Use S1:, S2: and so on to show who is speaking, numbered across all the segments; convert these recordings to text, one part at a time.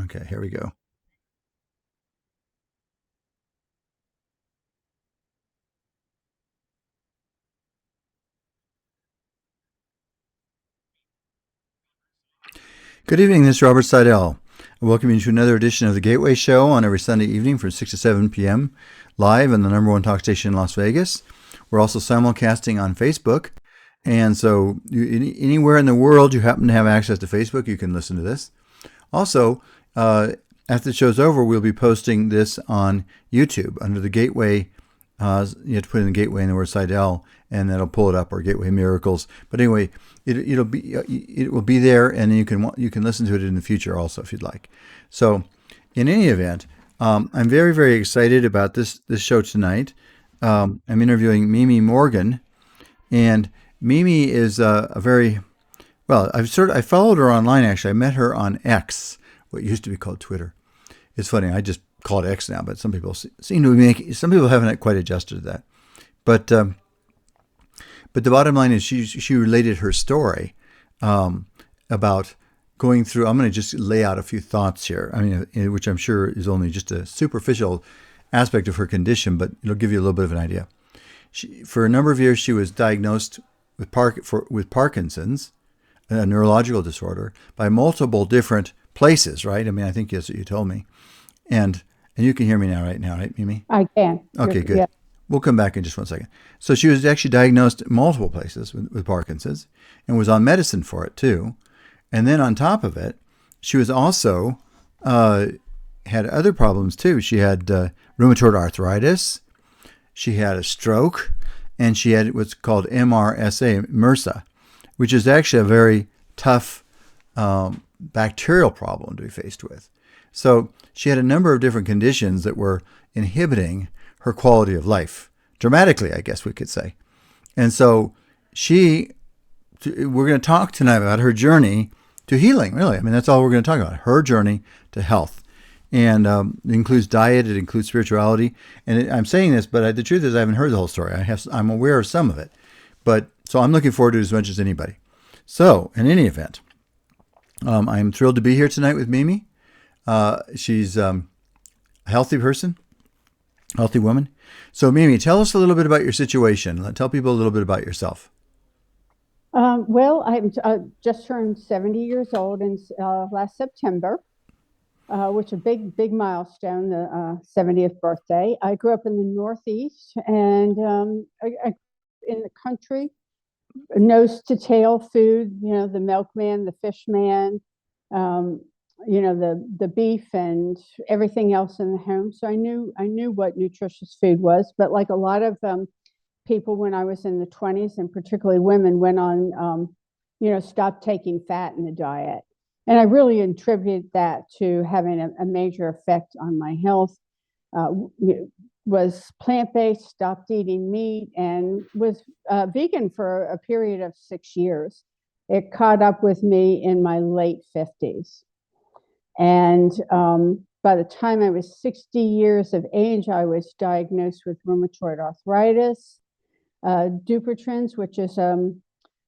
S1: Okay, here we go. Good evening, this is Robert Sidell. I welcome you to another edition of the Gateway Show on every Sunday evening from 6 to 7 p.m. live on the number one talk station in Las Vegas. We're also simulcasting on Facebook. And so, anywhere in the world you happen to have access to Facebook, you can listen to this. Also, after the show's over, we'll be posting this on YouTube under the Gateway. You have to put in the Gateway and the word Sidell, and that'll pull it up, or Gateway Miracles. But anyway, it will be there, and you can listen to it in the future also if you'd like. So, in any event, I'm very, very excited about this show tonight. I'm interviewing Mimi Morgan, and Mimi is a very well. I followed her online actually. I met her on X, what used to be called Twitter. It's funny. I just call it X now, but some people seem to some people haven't quite adjusted to that. But the bottom line is she related her story about going through. I'm going to just lay out a few thoughts here. I mean, which I'm sure is only just a superficial aspect of her condition, but it'll give you a little bit of an idea. For a number of years, she was diagnosed with Parkinson's, a neurological disorder, by multiple different places. Right? I mean, I think that's what you told me, and you can hear me now, right, Mimi?
S2: I can.
S1: Okay, good.
S2: Yeah.
S1: We'll come back in just 1 second. So she was actually diagnosed in multiple places with Parkinson's and was on medicine for it too. And then on top of it, she was also had other problems too. She had rheumatoid arthritis, she had a stroke, and she had what's called MRSA, which is actually a very tough bacterial problem to be faced with. So she had a number of different conditions that were inhibiting her quality of life dramatically, I guess we could say. And so we're going to talk tonight about her journey to healing, really. I mean, that's all we're going to talk about, her journey to health. And it includes diet, it includes spirituality. And I'm saying this, but the truth is I haven't heard the whole story. I'm aware of some of it. So I'm looking forward to it as much as anybody. So, in any event, I'm thrilled to be here tonight with Mimi. She's a healthy person, healthy woman. So, Mimi, tell us a little bit about your situation. Tell people a little bit about yourself.
S2: Well, I just turned 70 years old in last September, which is a big milestone, the 70th birthday. I grew up in the Northeast and in the country, nose to tail food, the milkman, the fish man, um, the beef and everything else in the home. So I knew what nutritious food was, but like a lot of people when I was in the 20s, and particularly women, went on, stopped taking fat in the diet. And I really attribute that to having a major effect on my health. Was plant-based, stopped eating meat, and was vegan for a period of 6 years. It caught up with me in my late 50s. And by the time I was 60 years of age, I was diagnosed with rheumatoid arthritis, Dupuytren's, which is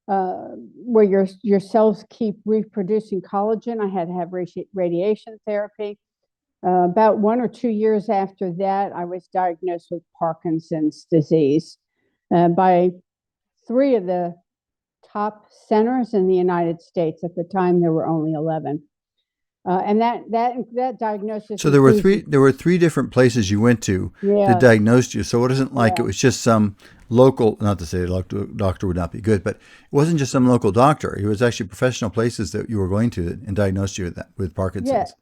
S2: where your cells keep reproducing collagen. I had to have radiation therapy. About 1 or 2 years after that, I was diagnosed with Parkinson's disease by three of the top centers in the United States. At the time, there were only 11. And that diagnosis.
S1: So there were three different places you went to that
S2: Yes.
S1: diagnosed you. So it wasn't like it
S2: Yeah.
S1: was just some local, not to say a doctor would not be good, but it wasn't just some local doctor. It was actually professional places that you were going to and diagnosed you with
S2: Yeah,
S1: Parkinson's.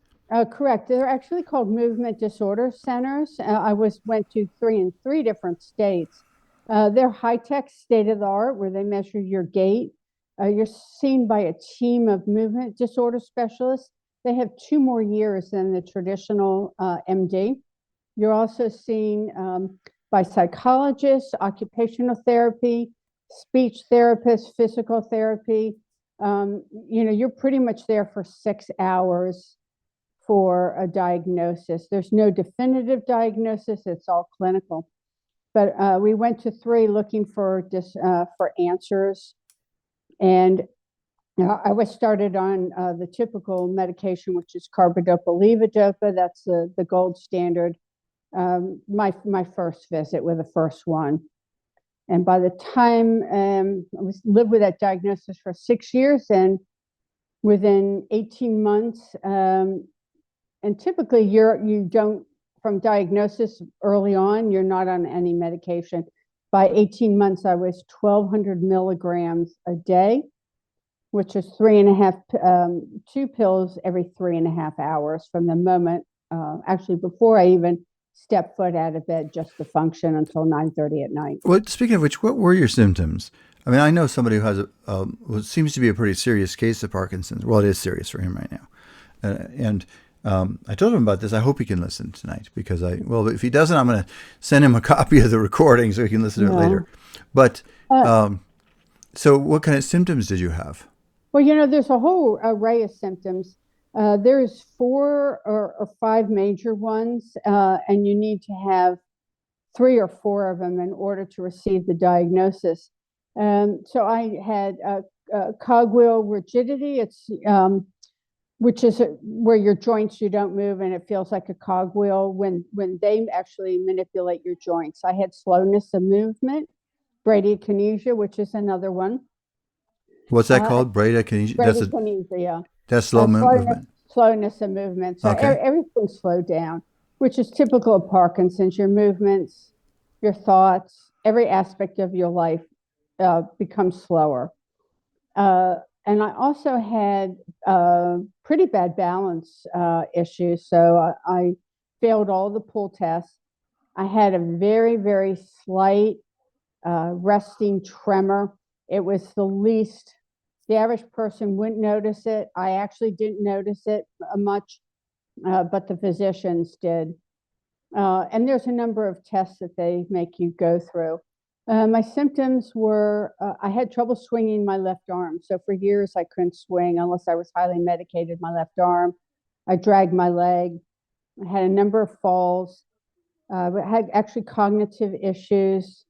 S2: correct. They're actually called movement disorder centers. I went to three in three different states. They're high tech, state of the art, where they measure your gait. You're seen by a team of movement disorder specialists. They have 2 more years than the traditional MD. You're also seen by psychologists, occupational therapy, speech therapists, physical therapy. You're pretty much there for 6 hours for a diagnosis. There's no definitive diagnosis, it's all clinical. But we went to three looking for answers. And I was started on the typical medication, which is carbidopa levodopa. That's the gold standard. My first visit with the first one, and by the time I was lived with that diagnosis for 6 years, and within 18 months, and typically you don't, from diagnosis early on, you're not on any medication. By 18 months, I was 1,200 milligrams a day, which is three and a half, 2 pills every 3.5 hours from the moment, actually before I even step foot out of bed, just to function until 9:30 at night.
S1: Well, speaking of which, what were your symptoms? I mean, I know somebody who has what seems to be a pretty serious case of Parkinson's. Well, it is serious for him right now. And I told him about this. I hope he can listen tonight because well, if he doesn't, I'm going to send him a copy of the recording so he can listen to it later. But so what kind of symptoms did you have?
S2: Well, there's a whole array of symptoms. There's 4 or 5 major ones, and you need to have 3 or 4 of them in order to receive the diagnosis. So I had cogwheel rigidity. It's which is where your joints, you don't move and it feels like a cogwheel when they actually manipulate your joints. I had slowness of movement, bradykinesia, which is another one.
S1: What's that called? Bradykinesia?
S2: Bradykinesia, yeah.
S1: That's slow movement.
S2: Slowness of movement. So
S1: Okay.
S2: Everything's slowed down, which is typical of Parkinson's. Your movements, your thoughts, every aspect of your life becomes slower. And I also had pretty bad balance issues. So I failed all the pull tests. I had a very, very slight resting tremor. It was the average person wouldn't notice it. I actually didn't notice it much, but the physicians did. And there's a number of tests that they make you go through. My symptoms were I had trouble swinging my left arm. So for years, I couldn't swing unless I was highly medicated my left arm. I dragged my leg. I had a number of falls. I had actually cognitive issues.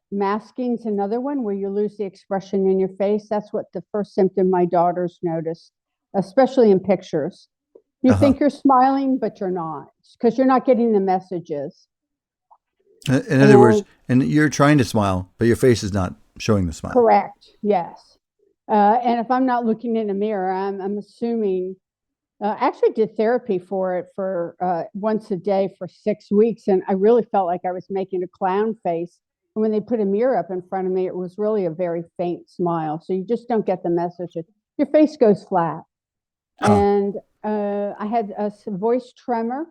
S2: Masking's another one where you lose the expression in your face. That's what the first symptom my daughters noticed, especially in pictures. You think you're smiling, but you're not, because you're not getting the messages.
S1: In other words, and you're trying to smile, but your face is not showing the smile.
S2: Correct. Yes. And if I'm not looking in a mirror, I'm assuming. Actually did therapy for it for once a day for 6 weeks, and I really felt like I was making a clown face. And when they put a mirror up in front of me, it was really a very faint smile. So you just don't get the message. Your face goes flat. And I had a voice tremor.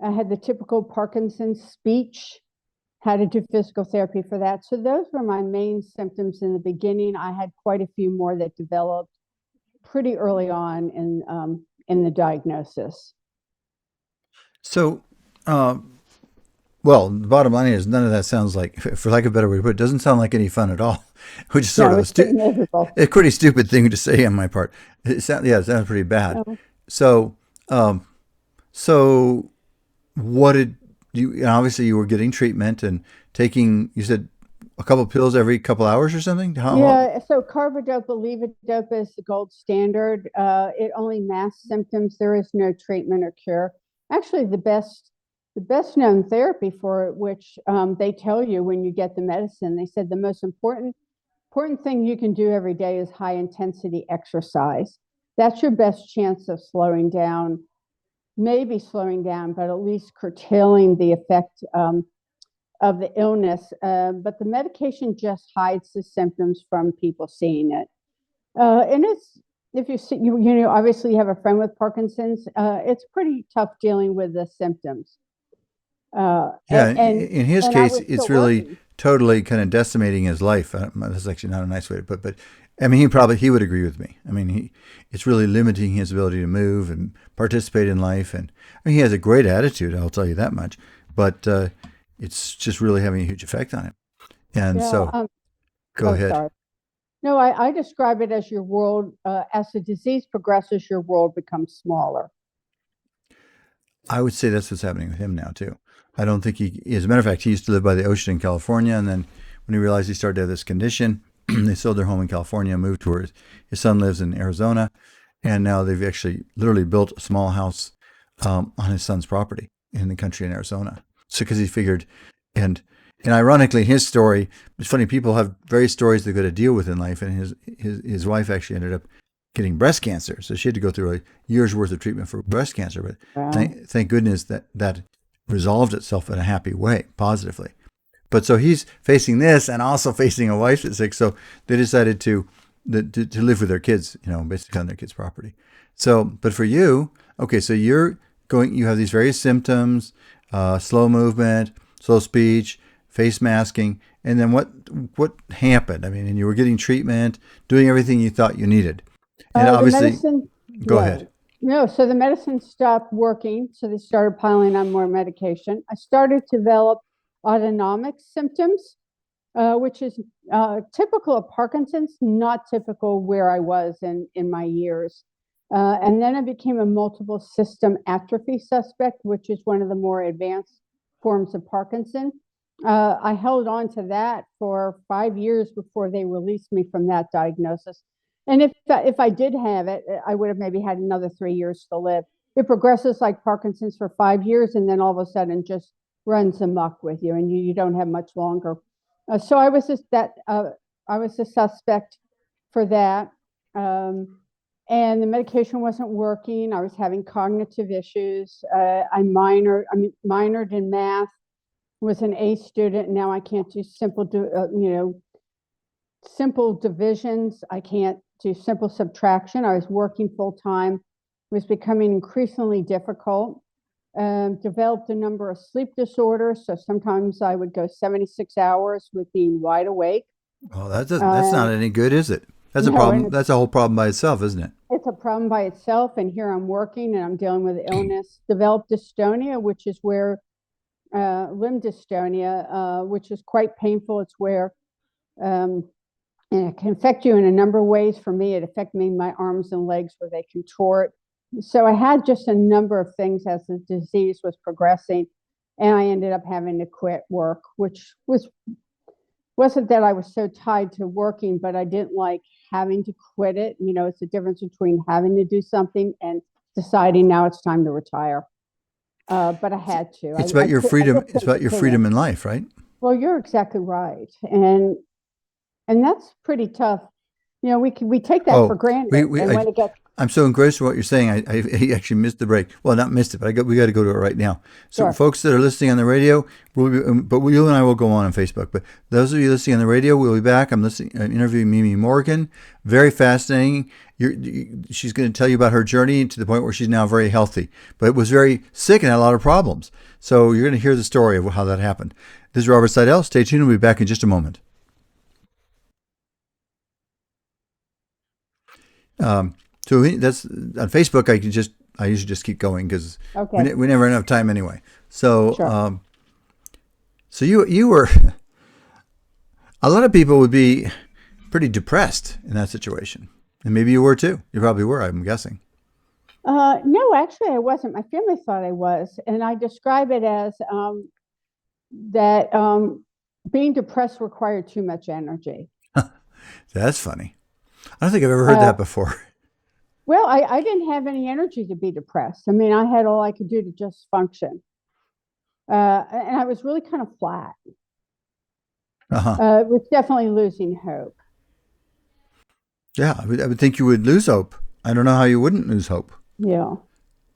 S2: I had the typical Parkinson's speech. Had to do physical therapy for that. So those were my main symptoms in the beginning. I had quite a few more that developed pretty early on in the diagnosis.
S1: So, well, the bottom line is none of that sounds like, for lack of a better way to put it, doesn't sound like any fun at all, which is sort of a pretty stupid thing to say on my part. It sounds pretty bad. Oh. So what did you, obviously you were getting treatment and taking, you said a couple of pills every couple hours or something?
S2: So carbidopa levodopa is the gold standard. It only masks symptoms. There is no treatment or cure. Actually, the best known therapy for it, which they tell you when you get the medicine, they said the most important thing you can do every day is high intensity exercise. That's your best chance of slowing down, maybe slowing down, but at least curtailing the effect of the illness. But the medication just hides the symptoms from people seeing it. And it's, if you see, obviously you have a friend with Parkinson's, it's pretty tough dealing with the symptoms.
S1: In his case, it's really totally kind of decimating his life. That's actually not a nice way to put it, but I mean, he would agree with me. I mean, it's really limiting his ability to move and participate in life. And I mean, he has a great attitude, I'll tell you that much, but it's just really having a huge effect on him. And go ahead.
S2: Sorry. No, I describe it as your world, as the disease progresses, your world becomes smaller.
S1: I would say that's what's happening with him now, too. I don't think as a matter of fact, he used to live by the ocean in California. And then when he realized he started to have this condition, They sold their home in California, moved to where his son lives in Arizona, and now they've actually literally built a small house on his son's property in the country in Arizona. So because he figured, and and ironically, his story, it's funny. People have various stories they got to deal with in life, and his wife actually ended up getting breast cancer, so she had to go through a year's worth of treatment for breast cancer. But
S2: Wow.
S1: thank goodness that resolved itself in a happy way, positively. But so he's facing this and also facing a wife that's sick. So they decided to live with their kids, basically on their kids' property. So, but for you, okay, so you have these various symptoms, slow movement, slow speech, face masking, and then what happened? I mean, and you were getting treatment, doing everything you thought you needed, and
S2: The
S1: obviously,
S2: medicine,
S1: go
S2: yeah.
S1: ahead.
S2: No, so the medicine stopped working. So they started piling on more medication. I started to develop autonomic symptoms, which is typical of Parkinson's, not typical where I was in my years. And then I became a multiple system atrophy suspect, which is one of the more advanced forms of Parkinson. I held on to that for 5 years before they released me from that diagnosis. And if I did have it, I would have maybe had another 3 years to live. It progresses like Parkinson's for 5 years, and then all of a sudden just runs amok with you, and you don't have much longer. So I was a suspect for that, and the medication wasn't working. I was having cognitive issues. I minored in math, was an A student. Now I can't do simple divisions. I can't do simple subtraction. I was working full time. It was becoming increasingly difficult. Developed a number of sleep disorders. So sometimes I would go 76 hours with being wide awake.
S1: Well, that's
S2: Uh,
S1: not any good, is it? That's a
S2: no,
S1: problem.
S2: and
S1: That's a whole problem by itself, isn't it?
S2: it's a problem by itself. And here I'm working and I'm dealing with illness. Developed dystonia, which is where limb dystonia, which is quite painful. It's where um, and it can affect you in a number of ways. For me, it affected me my arms and legs where they contort. So I had just a number of things as the disease was progressing, and I ended up having to quit work, which wasn't that I was so tied to working, but I didn't like having to quit it. It's the difference between having to do something and deciding now it's time to retire. But I had to.
S1: It's about your
S2: I
S1: freedom.
S2: just
S1: It's
S2: couldn't
S1: about your
S2: continue.
S1: freedom in life, right?
S2: Well, you're exactly right, and that's pretty tough. We take that for
S1: Oh,
S2: granted, and when it gets
S1: I'm so engrossed in what you're saying. I actually missed the break. Well, not missed it, but we got to go to it right now. So,
S2: sure.
S1: folks that are listening on the radio, you and I will go on Facebook. But those of you listening on the radio, we'll be back. I'm interviewing Mimi Morgan. Very fascinating. She's going to tell you about her journey to the point where she's now very healthy, but was very sick and had a lot of problems. So, you're going to hear the story of how that happened. This is Robert Sidell. Stay tuned. We'll be back in just a moment. Um, so that's on Facebook. I usually just keep going because
S2: Okay,
S1: we never have enough time anyway. So
S2: sure.
S1: so you were a lot of people would be pretty depressed in that situation, and maybe you were too. You probably were. I'm guessing.
S2: No, actually, I wasn't. My family thought I was, and I describe it as that being depressed required too much energy.
S1: That's funny. I don't think I've ever heard
S2: Uh,
S1: that before.
S2: well, I didn't have any energy to be depressed. I mean, I had all I could do to just function, and I was really kind of flat.
S1: Uh huh.
S2: It was definitely losing hope.
S1: Yeah, I would think you would lose hope. I don't know how you wouldn't lose hope.
S2: Yeah.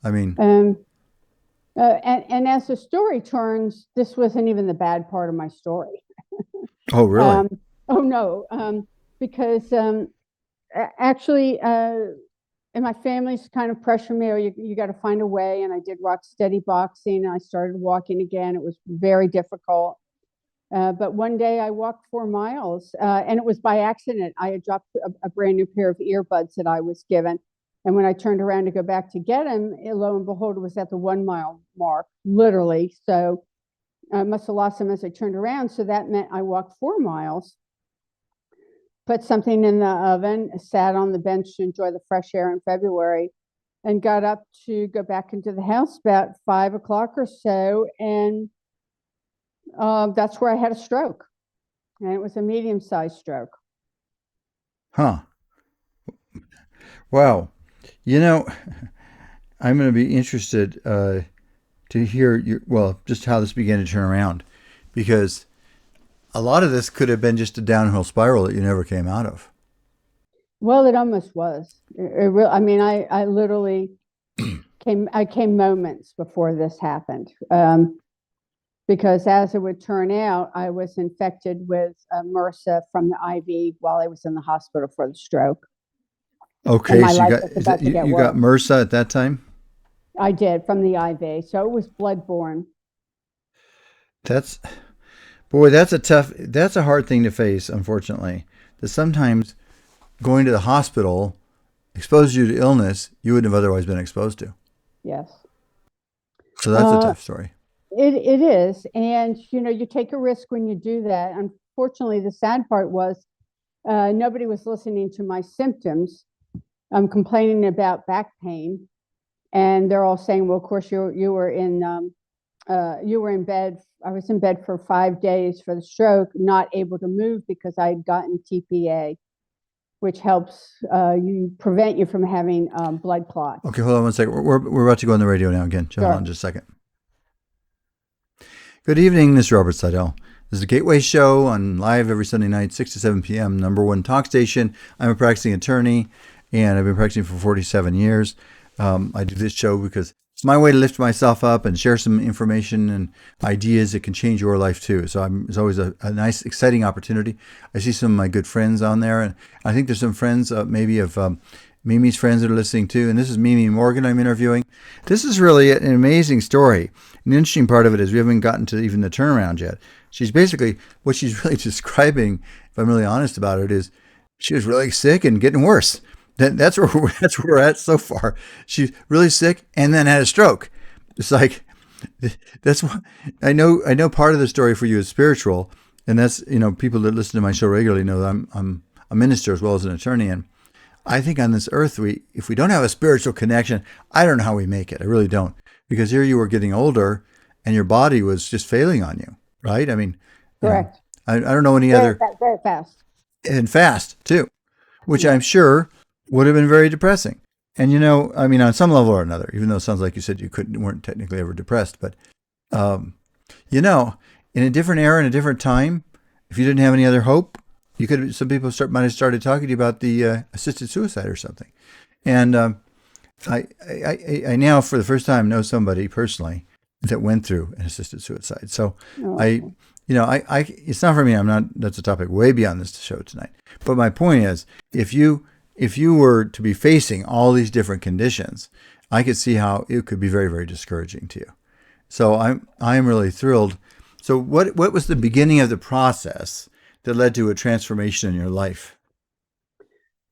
S1: I mean,
S2: Um, and as the story turns, this wasn't even the bad part of my story.
S1: oh really?
S2: Um, oh no, because actually, and my family's kind of pressured me. Oh, you got to find a way. And I did rock steady boxing. And I started walking again. It was very difficult. But one day I walked 4 miles, and it was by accident. I had dropped a brand new pair of earbuds that I was given. And when I turned around to go back to get them, lo and behold, it was at the 1 mile mark, literally. So I must have lost them as I turned around. So that meant I walked 4 miles, put something in the oven, sat on the bench to enjoy the fresh air in February, and got up to go back into the house about 5 o'clock or so. And that's where I had a stroke. And it was a medium-sized stroke.
S1: Huh. Wow. You know, I'm going to be interested to hear just how this began to turn around, because a lot of this could have been just a downhill spiral that you never came out of.
S2: Well, it almost was. I mean, I literally I came moments before this happened. Because as it would turn out, I was infected with MRSA from the IV while I was in the hospital for the stroke, and
S1: Okay,
S2: my
S1: so
S2: life was
S1: is that
S2: about to get
S1: you got
S2: worse.
S1: MRSA at that time?
S2: I did from the IV, so it was bloodborne.
S1: That's boy, that's a hard thing to face, unfortunately. That sometimes going to the hospital exposes you to illness you wouldn't have otherwise been exposed to.
S2: Yes,
S1: So that's a
S2: uh,
S1: tough story.
S2: it is, and you take a risk when you do that. Unfortunately, the sad part was nobody was listening to my symptoms. I'm complaining about back pain, and they're all saying, "Well, of course you were in bed. I was in bed for 5 days for the stroke, not able to move because I'd gotten TPA, which helps you prevent you from having blood clots."
S1: Okay, hold on one second. We're about to go on the radio now again. Hold on
S2: Sure.
S1: just a second. Good evening, this is Robert Sidell. This is the Gateway Show on live every Sunday night, 6 to 7 p.m., number one talk station. I'm a practicing attorney, and I've been practicing for 47 years. I do this show because it's my way to lift myself up and share some information and ideas that can change your life too. So it's always a nice, exciting opportunity. I see some of my good friends on there, and I think there's some friends maybe of Mimi's friends that are listening too. And this is Mimi Morgan I'm interviewing. This is really an amazing story. An interesting part of it is we haven't gotten to even the turnaround yet. What she's really describing, if I'm really honest about it, is she was really sick and getting worse. That's where that's where we're at so far. She's really sick and then had a stroke. It's like that's what I know. I know part of the story for you is spiritual, and that's people that listen to my show regularly know that I'm a minister as well as an attorney, and I think on this earth, if we don't have a spiritual connection, I don't know how we make it. I really don't. Because here you were getting older and your body was just failing on you, right? I mean,
S2: Correct.
S1: I don't know any
S2: Very
S1: other,
S2: very fast.
S1: and fast too, which I'm
S2: Yes.
S1: sure would have been very depressing. And I mean, on some level or another, even though it sounds like you said you weren't technically ever depressed, but um, you know, in a different era, in a different time, if you didn't have any other hope, some people might have started talking to you about the assisted suicide or something. And I now, for the first time, know somebody personally that went through an assisted suicide. So I,
S2: Oh.
S1: it's not for me. I'm not. That's a topic way beyond this show tonight. But my point is, if you were to be facing all these different conditions, I could see how it could be very, very discouraging to you. So I'm really thrilled. So what was the beginning of the process that led to a transformation in your life?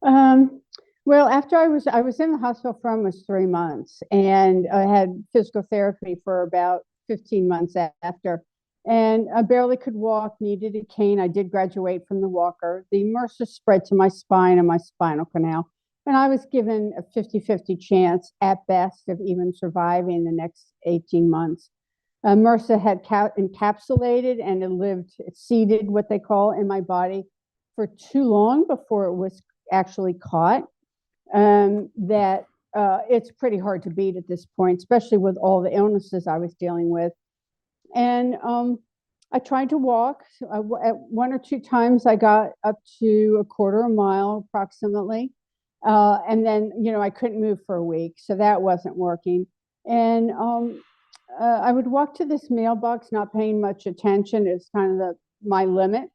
S2: Um, well, after I was in the hospital for almost 3 months, and I had physical therapy for about 15 months after, and I barely could walk, needed a cane. I did graduate from the walker. The MRSA spread to my spine and my spinal canal, and I was given a 50-50 chance at best of even surviving the next 18 months. MRSA had encapsulated and it seeded, what they call, in my body for too long before it was actually caught. That It's pretty hard to beat at this point, especially with all the illnesses I was dealing with. And I tried to walk. At one or two times, I got up to a quarter of a mile approximately. And then, I couldn't move for a week. So that wasn't working. And I would walk to this mailbox, not paying much attention. It's kind of my limit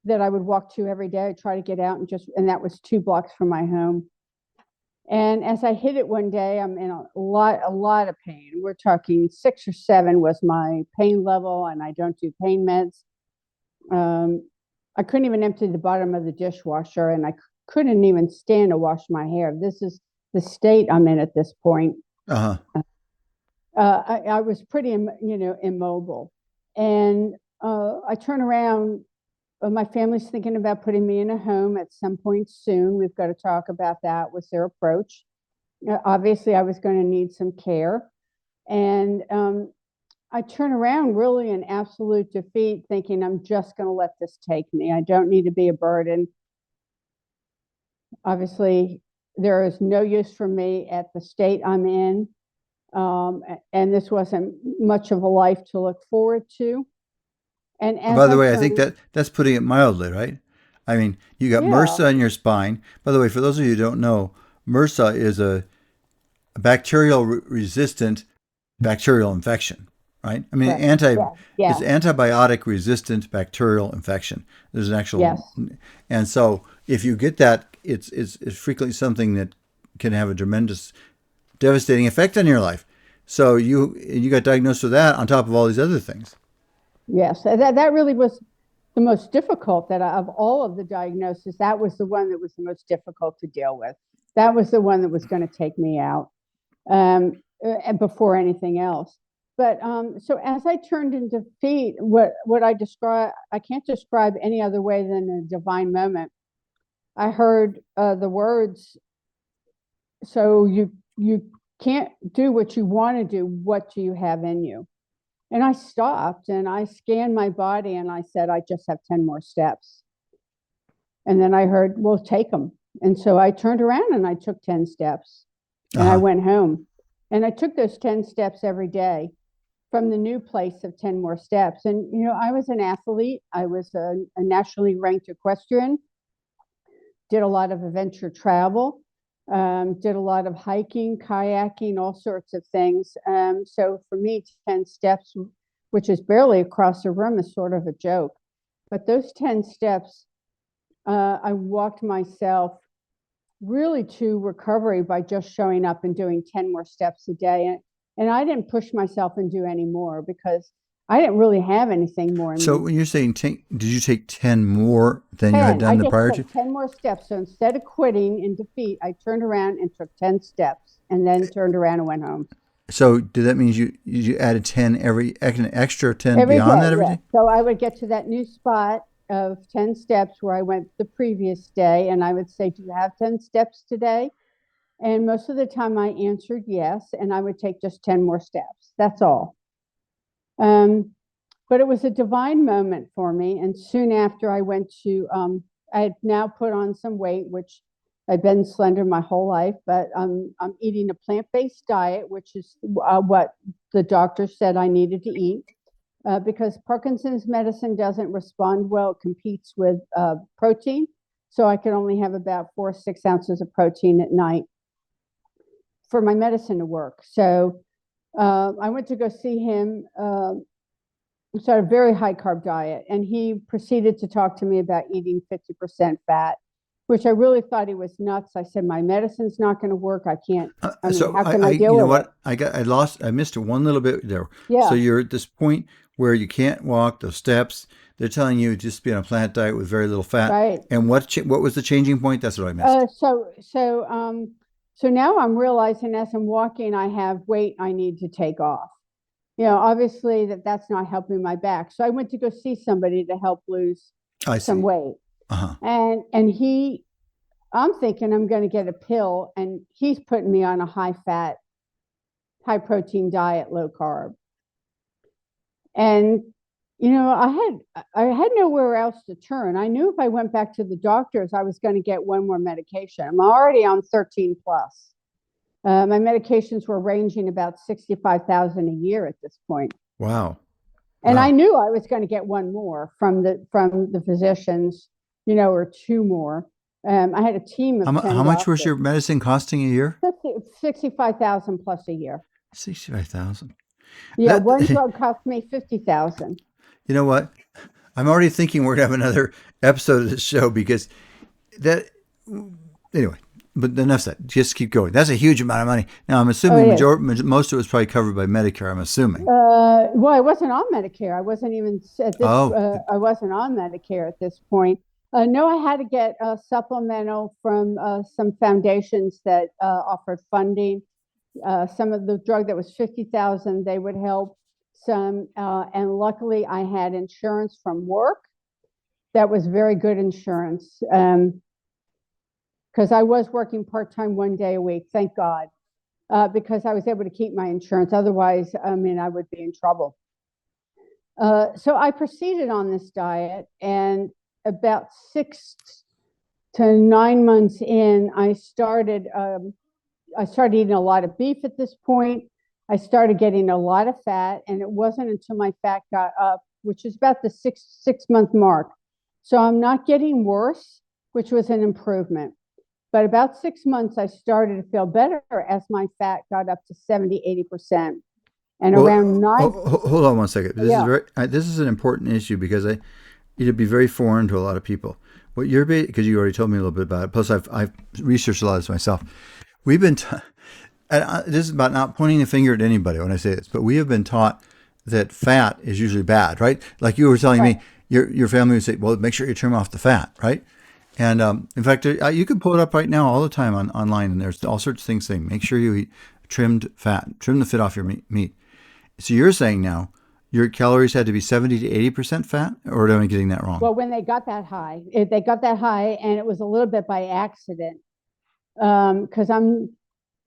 S2: that I would walk to every day. I try to get out and that was 2 blocks from my home. And as I hit it one day, I'm in a lot of pain. We're talking 6 or 7 was my pain level, and I don't do pain meds. I couldn't even empty the bottom of the dishwasher, and I couldn't even stand to wash my hair. This is the state I'm in at this point.
S1: Uh huh.
S2: I was pretty, immobile, and I turn around. My family's thinking about putting me in a home at some point soon. We've got to talk about that. Was their approach? Obviously, I was going to need some care, and I turn around really in absolute defeat, thinking I'm just going to let this take me. I don't need to be a burden. Obviously, there is no use for me at the state I'm in. And this wasn't much of a life to look forward to. And as
S1: By the
S2: I
S1: way, I think
S2: turned,
S1: that's putting it mildly, right? I mean, you got
S2: yeah,
S1: MRSA in your spine. By the way, for those of you who don't know, MRSA is a bacterial resistant bacterial infection, right? I mean,
S2: correct. Yeah,
S1: it's
S2: yeah,
S1: antibiotic resistant bacterial infection. There's an actual,
S2: yes,
S1: and so if you get that, it's frequently something that can have a tremendous, devastating effect on your life. So you got diagnosed with that on top of all these other things.
S2: yes. That really was the most difficult of all of the diagnoses. That was the one that was the most difficult to deal with. That was the one that was going to take me out before anything else. But so as I turned in defeat, what I can't describe any other way than a divine moment. I heard the words, "So you can't do what you want to do. What do you have in you?" And I stopped and I scanned my body and I said, "I just have 10 more steps." And then I heard, "Well, take them." And so I turned around and I took 10 steps
S1: Uh
S2: and I
S1: huh.
S2: went home. And I took those 10 steps every day from the new place of 10 more steps. And, I was an athlete. I was a nationally ranked equestrian, did a lot of adventure travel, did a lot of hiking, kayaking, all sorts of things. So for me, 10 steps, which is barely across the room, is sort of a joke. But those 10 steps, I walked myself really to recovery by just showing up and doing 10 more steps a day. And I didn't push myself and do any more because I didn't really have anything more in
S1: So
S2: me.
S1: when you're saying did you take 10 more than you had
S2: 10. I
S1: done the
S2: just
S1: prior to?
S2: took 10 more steps. So instead of quitting in defeat, I turned around and took 10 steps and then turned around and went home.
S1: So did that mean you added 10 an extra 10
S2: Every
S1: beyond
S2: day,
S1: that every
S2: yes.
S1: day?
S2: So I would get to that new spot of 10 steps where I went the previous day, and I would say, "Do you have 10 steps today?" And most of the time I answered yes, and I would take just 10 more steps. That's all. Um, but it was a divine moment for me. And soon after I had now put on some weight, which I've been slender my whole life, but I'm eating a plant-based diet, which is what the doctor said I needed to eat. Because Parkinson's medicine doesn't respond well, it competes with protein. So I can only have about 4 or 6 ounces of protein at night for my medicine to work. So I went to go see him, started a very high carb diet, and he proceeded to talk to me about eating 50% fat, which I really thought he was nuts. I said, "My medicine's not going to work. I can't, I mean,
S1: So
S2: how can I
S1: you
S2: deal
S1: know
S2: with it?"
S1: what? I missed one little bit there. So
S2: Yeah,
S1: you're at this point where you can't walk those steps. They're telling you just be on a plant diet with very little fat.
S2: right.
S1: And what was the changing point? That's what I missed.
S2: Uh, so, so, um, so now I'm realizing as I'm walking, I have weight I need to take off. Obviously that's not helping my back. So I went to go see somebody to help lose
S1: I
S2: some
S1: see.
S2: weight.
S1: Uh-huh.
S2: And I'm thinking I'm going to get a pill, and he's putting me on a high fat, high protein diet, low carb. And I had nowhere else to turn. I knew if I went back to the doctors, I was going to get one more medication. I'm already on 13 plus. My medications were ranging about 65,000 a year at this point.
S1: Wow.
S2: And I
S1: Wow.
S2: knew I was going to get one more from the physicians, or two more. I had a team of 10
S1: How much was
S2: doctors.
S1: your medicine costing a year?
S2: 65,000 plus a year.
S1: 65,000.
S2: Yeah,
S1: That
S2: one drug cost me 50,000.
S1: you know what? I'm already thinking we're going to have another episode of this show because that anyway, but enough said. Just keep going. That's a huge amount of money. Now, I'm
S2: Oh,
S1: assuming
S2: it is.
S1: most of it was probably covered by Medicare. I'm assuming.
S2: Well, I wasn't on Medicare. I wasn't even at this.
S1: Oh,
S2: I wasn't on Medicare at this point. No, I had to get a supplemental from some foundations that offered funding. Some of the drug that was 50,000, they would help some, and luckily I had insurance from work. That was very good insurance, because I was working part-time 1 day a week, thank God, because I was able to keep my insurance. Otherwise, I mean, I would be in trouble. So I proceeded on this diet, and about to 9 months in, I started eating a lot of beef at this point. I started getting a lot of fat, and it wasn't until my fat got up, which is about the six month mark. So I'm not getting worse, which was an improvement. But about 6 months, I started to feel better as my fat got up to 70, 80%. And
S1: Well,
S2: around nine,
S1: hold on one second.
S2: yeah,
S1: This is an important issue because it'd be very foreign to a lot of people. What you're because you already told me a little bit about it. Plus, I've researched a lot of this myself. We've been this is about not pointing a finger at anybody when I say this, but we have been taught that fat is usually bad, right? Like you were telling
S2: right.
S1: me, your family would say, "Well, make sure you trim off the fat," right? And in fact, you can pull it up right now all the time online, and there's all sorts of things saying, "Make sure you eat trimmed fat, trim the fat off your meat." So you're saying now your calories had to be 70 to 80% fat, or am I getting that wrong?
S2: Well, when they got that high, they got that high, and it was a little bit by accident because I'm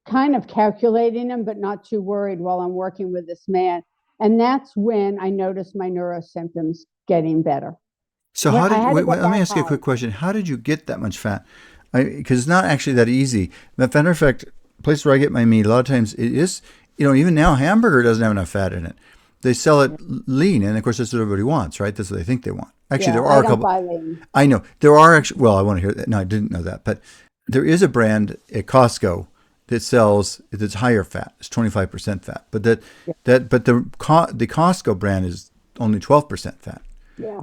S2: kind of calculating them, but not too worried while I'm working with this man. And that's when I noticed my neuro symptoms getting better.
S1: So
S2: When
S1: how
S2: I
S1: did
S2: had to
S1: wait,
S2: get
S1: let me
S2: that
S1: ask you a
S2: high.
S1: quick question. How did you get that much fat? Because it's not actually that easy. Matter of fact, place where I get my meat, a lot of times it is, even now hamburger doesn't have enough fat in it. They sell it lean, and of course that's what everybody wants, right? That's what they think they want. Actually,
S2: Yeah,
S1: there are
S2: I
S1: a
S2: don't
S1: couple.
S2: buy lean.
S1: I know there are actually. Well, I want to hear that. No, I didn't know that, but there is a brand at Costco that sells that's higher fat. It's 25% fat, but
S2: Yeah.
S1: the Costco brand is only 12% fat.
S2: Yeah.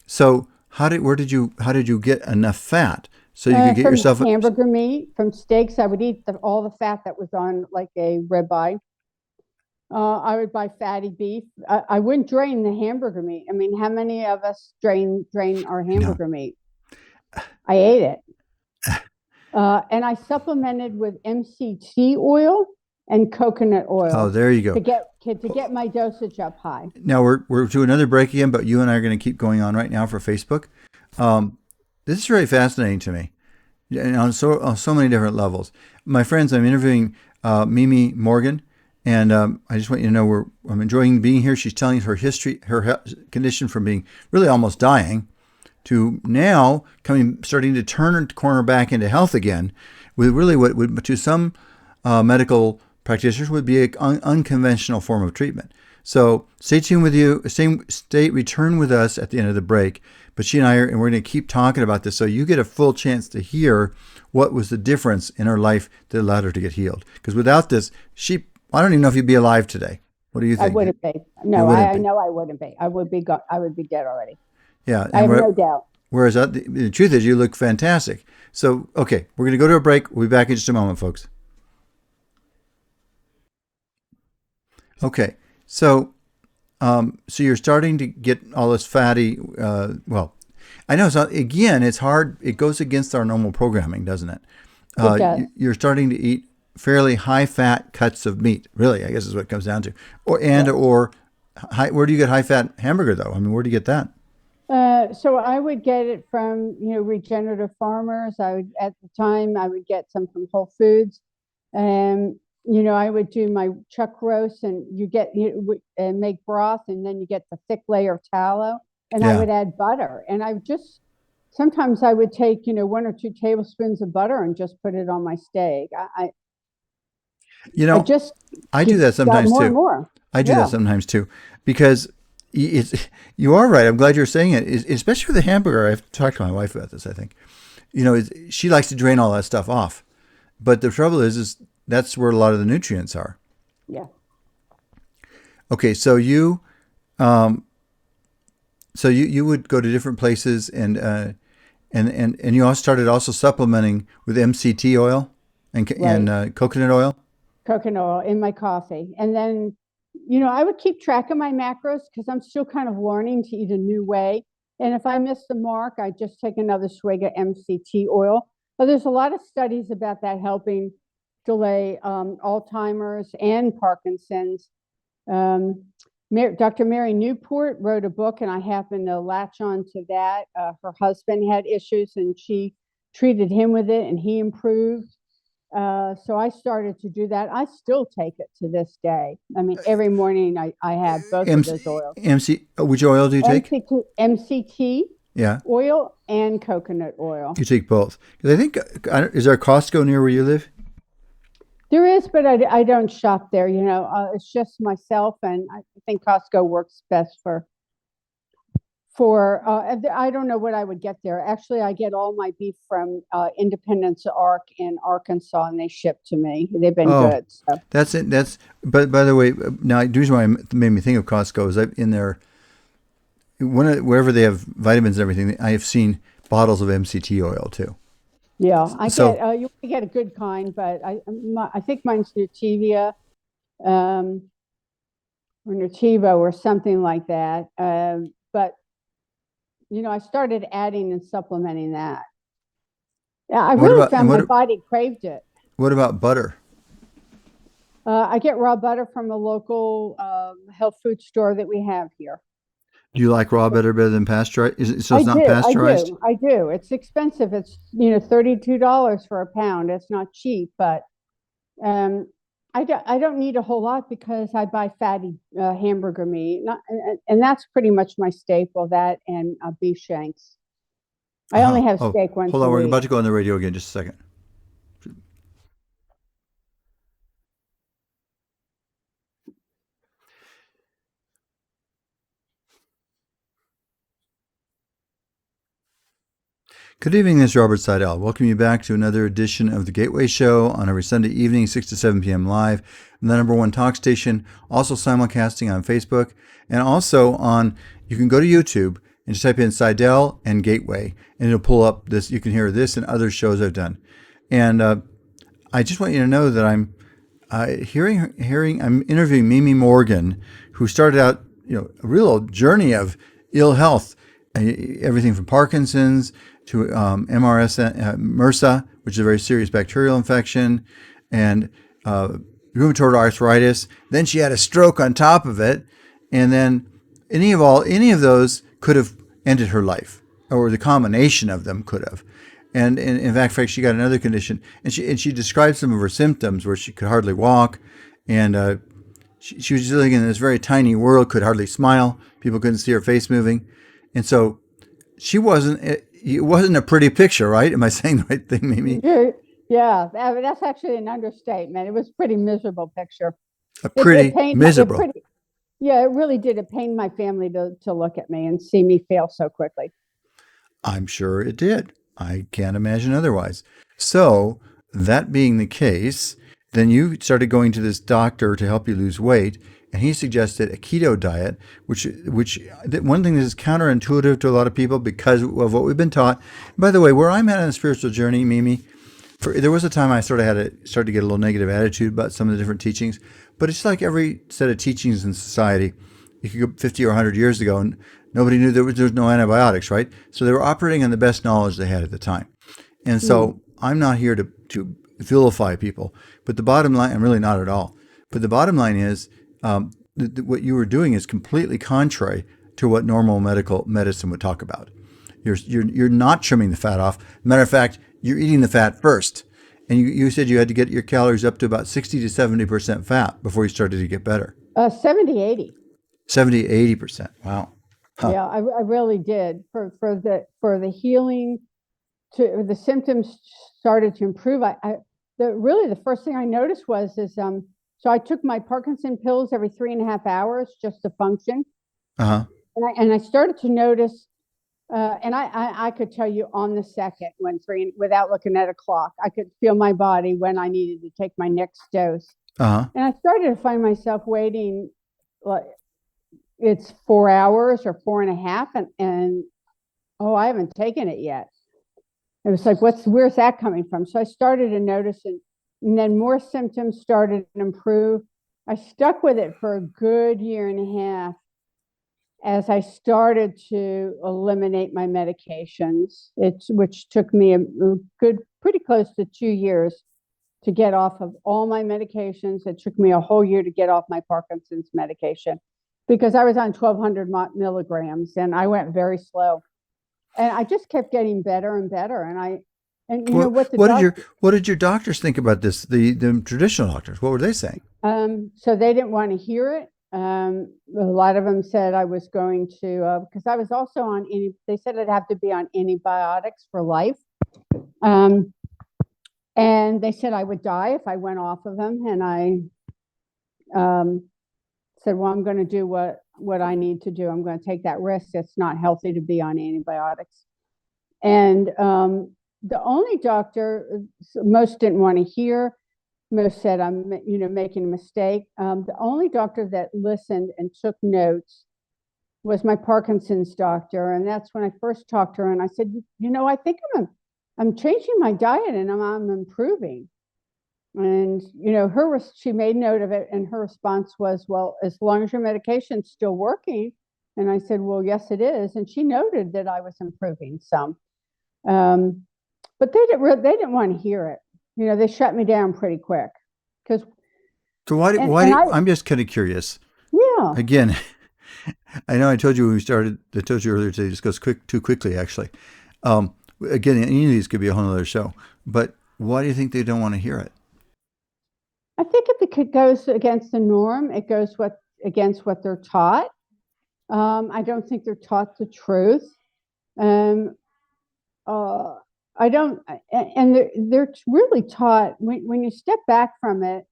S1: So how did you get enough fat so you could get
S2: From
S1: yourself?
S2: hamburger meat, from steaks, I would eat all the fat that was on like a ribeye. I would buy fatty beef. I wouldn't drain the hamburger meat. I mean, how many of us drain our
S1: I know.
S2: hamburger meat? I ate it. And I supplemented with MCT oil and coconut
S1: Oh,
S2: oil
S1: there you go.
S2: to get my dosage up high.
S1: Now we're to another break again, but you and I are going to keep going on right now for Facebook. Um, this is really fascinating to me, and on so many different levels. My friends, I'm interviewing Mimi Morgan, and I just want you to know I'm enjoying being here. She's telling her history, her condition from being really almost dying to now starting to turn the corner back into health again, with really what would to some medical practitioners would be an unconventional form of treatment. So stay tuned with you. Return with us at the end of the break. But she and and we're going to keep talking about this so you get a full chance to hear what was the difference in her life that allowed her to get healed. Because without this, I don't even know if you'd be alive today. What do you
S2: I
S1: think?
S2: wouldn't be.
S1: You
S2: No,
S1: wouldn't
S2: I
S1: be.
S2: know I wouldn't be. I would be dead already.
S1: Yeah.
S2: I have no doubt.
S1: Whereas the truth is you look fantastic. So, okay, we're going to go to a break. We'll be back in just a moment, folks. Okay. So you're starting to get all this fatty. Well, I know. So again, it's hard. It goes against our normal programming, doesn't it?
S2: It does.
S1: You're starting to eat fairly high fat cuts of meat. Really, I guess is what it comes down to.
S2: Yeah.
S1: Or high. Where do you get high fat hamburger though? I mean, where do you get that?
S2: So I would get it from, regenerative farmers. At the time, I would get some from Whole Foods. And, I would do my chuck roast, and and make broth, and then you get the thick layer of tallow, and I
S1: Yeah.
S2: would add butter. And sometimes I would take, 1 or 2 tablespoons of butter and just put it on my steak.
S1: You
S2: I
S1: know,
S2: just
S1: I do that
S2: got
S1: sometimes
S2: more and
S1: too.
S2: more.
S1: I do that
S2: Yeah.
S1: sometimes too, because it's you are right. I'm glad you're saying it, especially with the hamburger. I've talked to my wife about this. I think she likes to drain all that stuff off, but the trouble is that's where a lot of the nutrients are.
S2: Yeah.
S1: Okay, um, so you would go to different places and you also started supplementing with MCT oil and
S2: Right.
S1: coconut oil.
S2: Coconut oil in my coffee. And then, I would keep track of my macros because I'm still kind of learning to eat a new way. And if I miss the mark, I just take another swig of MCT oil. But there's a lot of studies about that helping delay Alzheimer's and Parkinson's. Um, Dr. Mary Newport wrote a book, and I happened to latch on to that. Her husband had issues, and she treated him with it, and he improved. So I started to do that. I still take it to this day. I mean, every morning I have both of those oils.
S1: Which oil do you take?
S2: MCT
S1: Yeah,
S2: oil and coconut oil.
S1: you take both. 'Cause I think, is there a Costco near where you live?
S2: There is, but I don't shop there. It's just myself, and I think Costco works best for. I don't know what I would get there. Actually, I get all my beef from Independence Ark in Arkansas, and they ship to me. They've been
S1: Oh,
S2: good. So
S1: that's it. But by the way, now the reason why it made me think of Costco is in there, wherever they have vitamins and everything, I have seen bottles of MCT oil too.
S2: yeah, I
S1: So
S2: get you get a good kind, but I think mine's Nutivia, um, or Nutiva or something like that. But I started adding and supplementing that. Yeah, I
S1: what
S2: really
S1: about and
S2: found my body craved it.
S1: what about butter?
S2: I get raw butter from a local health food store that we have here.
S1: Do you like raw butter better than pasteurized? So
S2: I
S1: it's not
S2: do, I
S1: pasteurized?
S2: do, I do. It's expensive. It's $32 for a pound. It's not cheap, but um, I don't need a whole lot because I buy fatty hamburger meat, and that's pretty much my staple. That and beef shanks. I only have
S1: Oh,
S2: steak once
S1: hold
S2: a
S1: on. We're
S2: week.
S1: about to go on the radio again. Just a second. Good evening, this is Robert Sidell. Welcome you back to another edition of the Gateway Show on every Sunday evening, 6 to 7 p.m. live. And the number one talk station, also simulcasting on Facebook. And also you can go to YouTube and just type in Sidell and Gateway, and it'll pull up this. You can hear this and other shows I've done. And I just want you to know that I'm I'm interviewing Mimi Morgan, who started out, a real journey of ill health, everything from Parkinson's to MRSA, which is a very serious bacterial infection, and rheumatoid arthritis. Then she had a stroke on top of it, and then any of those could have ended her life, or the combination of them could have. And in fact, she got another condition, and she described some of her symptoms where she could hardly walk, and she was living in this very tiny world, could hardly smile. People couldn't see her face moving, and so she wasn't. It wasn't a pretty picture, right? Am I saying the right thing, Mimi?
S2: Yeah, that's actually an understatement. It was a pretty miserable picture.
S1: A
S2: It
S1: pretty
S2: pained my, it
S1: miserable.
S2: pretty, yeah, it really did. It pained my family to look at me and see me fail so quickly.
S1: I'm sure it did. I can't imagine otherwise. So, that being the case, then you started going to this doctor to help you lose weight, and he suggested a keto diet, which one thing that is counterintuitive to a lot of people because of what we've been taught. By the way, where I'm at on a spiritual journey, Mimi, there was a time I sort of started to get a little negative attitude about some of the different teachings, but it's like every set of teachings in society. You could go 50 or 100 years ago, and nobody knew there was no antibiotics, right? So they were operating on the best knowledge they had at the time. And
S2: Mm.
S1: so I'm not here to vilify people, but the bottom line, I'm really not at all. But the bottom line is what you were doing is completely contrary to what normal medical medicine would talk about. You're not trimming the fat off. Matter of fact, you're eating the fat first. And you said you had to get your calories up to about 60 to 70% fat before you started to get better.
S2: 70, 80.
S1: 70, 80%. Wow. Huh.
S2: Yeah, I really did for the healing to the symptoms started to improve. The first thing I noticed was so I took my Parkinson pills every 3.5 hours just to function,
S1: Uh-huh.
S2: and I started to notice, and I could tell you on the second without looking at a clock, I could feel my body when I needed to take my next dose,
S1: Uh-huh.
S2: and I started to find myself waiting like it's 4 hours or 4.5, and oh, I haven't taken it yet. It was like, where's that coming from? So I started to notice it, and then more symptoms started to improve. I stuck with it for a good year and a half as I started to eliminate my medications, which took me a good, pretty close to 2 years to get off of all my medications. It took me a whole year to get off my Parkinson's medication because I was on 1,200 milligrams, and I went very slow. And I just kept getting better and better. And you know
S1: What
S2: what the
S1: what did your
S2: doctor,
S1: what did your doctors think about this? The traditional doctors, what were they saying?
S2: so they didn't want to hear it. A lot of them said I was going to, because I was also on they said I'd have to be on antibiotics for life. Um, and they said I would die if I went off of them. And I said, well, I'm going to do what I need to do. I'm going to take that risk. It's not healthy to be on antibiotics. And the only doctor most didn't want to hear. Most said I'm, making a mistake. The only doctor that listened and took notes was my Parkinson's doctor, and that's when I first talked to her. And I said, I think I'm changing my diet and I'm improving. And she made note of it, and her response was, "Well, as long as your medication's still working." And I said, "Well, yes, it is." And she noted that I was improving some, but they didn't want to hear it. They shut me down pretty quick because.
S1: So why I'm just kind of curious.
S2: Yeah.
S1: Again, I know I told you when we started. I told you earlier today. Just goes too quickly, actually. Again, any of these could be a whole other show. But why do you think they don't want to hear it?
S2: I think if it goes against the norm, it goes against what they're taught. I don't think they're taught the truth. Um, I don't, and they're really taught when you step back from it.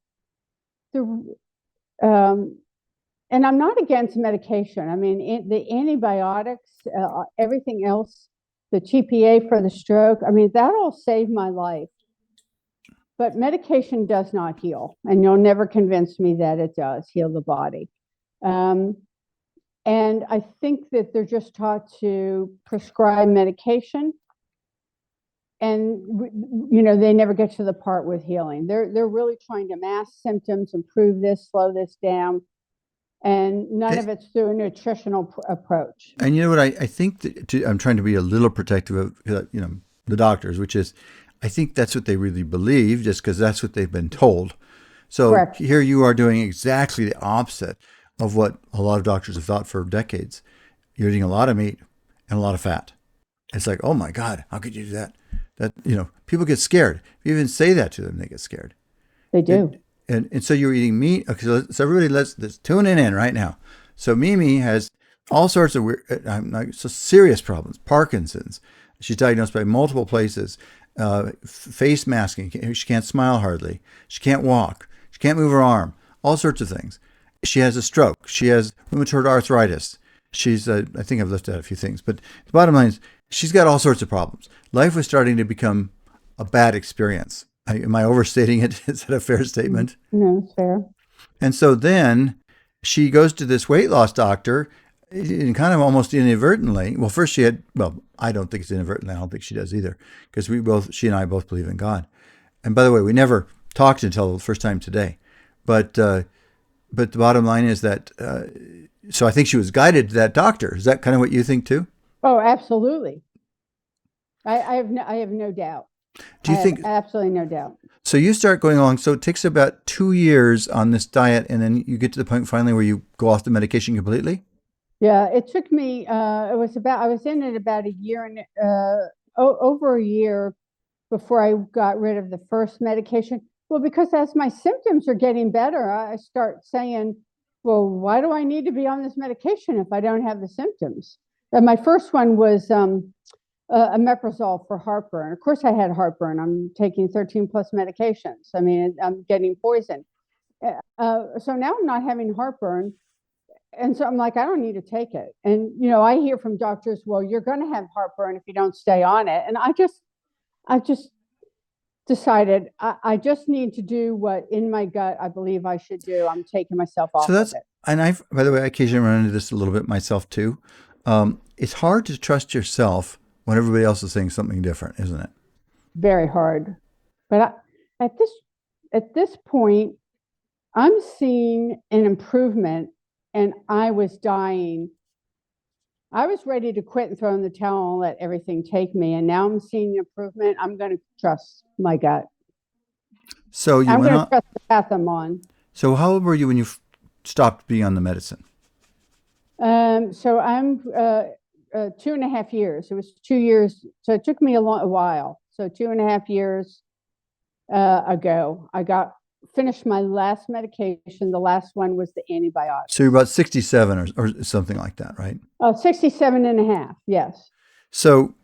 S2: Um, and I'm not against medication. I mean, the antibiotics, everything else, the TPA for the stroke. I mean, that all saved my life. But medication does not heal, and you'll never convince me that it does heal the body. And I think that they're just taught to prescribe medication, and they never get to the part with healing. They're really trying to mask symptoms, improve this, slow this down, and none of it's through a nutritional approach.
S1: And you know what? I think I'm trying to be a little protective of the doctors, which is I think that's what they really believe, just because that's what they've been told. So
S2: Correct.
S1: here you are doing exactly the opposite of what a lot of doctors have thought for decades. You're eating a lot of meat and a lot of fat. It's like, oh my God, how could you do that? People get scared. If you even say that to them, they get scared.
S2: They do.
S1: And so you're eating meat. Okay, so everybody let's tune in right now. So Mimi has all sorts of weird, serious problems. Parkinson's. She's diagnosed by multiple places. Face masking. She can't smile hardly. She can't walk. She can't move her arm. All sorts of things. She has a stroke. She has rheumatoid arthritis. She's, I think I've left out a few things, but the bottom line is she's got all sorts of problems. Life was starting to become a bad experience. Am I overstating it? Is that a fair statement?
S2: No, it's fair.
S1: And so then she goes to this weight loss doctor, and kind of almost inadvertently. Well, first I don't think it's inadvertently. I don't think she does either, because she and I both believe in God. And by the way, we never talked until the first time today. But the bottom line is that, so I think she was guided to that doctor. Is that kind of what you think too?
S2: Oh, absolutely. I have no doubt.
S1: Do you think?
S2: Absolutely no doubt.
S1: So you start going along. So it takes about 2 years on this diet, and then you get to the point finally where you go off the medication completely?
S2: Yeah, it took me, I was in it about a year and over a year before I got rid of the first medication. Well, because as my symptoms are getting better, I start saying, well, why do I need to be on this medication if I don't have the symptoms? And my first one was omeprazole for heartburn. Of course, I had heartburn. I'm taking 13 plus medications. I mean, I'm getting poison. So now I'm not having heartburn. And so I'm like, I don't need to take it. And, I hear from doctors, well, you're going to have heartburn if you don't stay on it. And I just decided I just need to do what in my gut I believe I should do. I'm taking myself off of it.
S1: And by the way, I occasionally run into this a little bit myself too. It's hard to trust yourself when everybody else is saying something different, isn't it?
S2: Very hard. But at this point, I'm seeing an improvement, and I was dying. I was ready to quit and throw in the towel and let everything take me. And now I'm seeing improvement. I'm going to trust my gut.
S1: So
S2: I'm going to trust the path I'm on.
S1: So how old were you when you stopped being on the medicine?
S2: So I'm 2.5 years. It was 2 years. So it took me a while. So 2.5 years ago, I got finished my last medication. The last one was the
S1: So you're
S2: antibiotics.
S1: about 67 or something like that, right?
S2: Oh, 67 and a half. Yes.
S1: So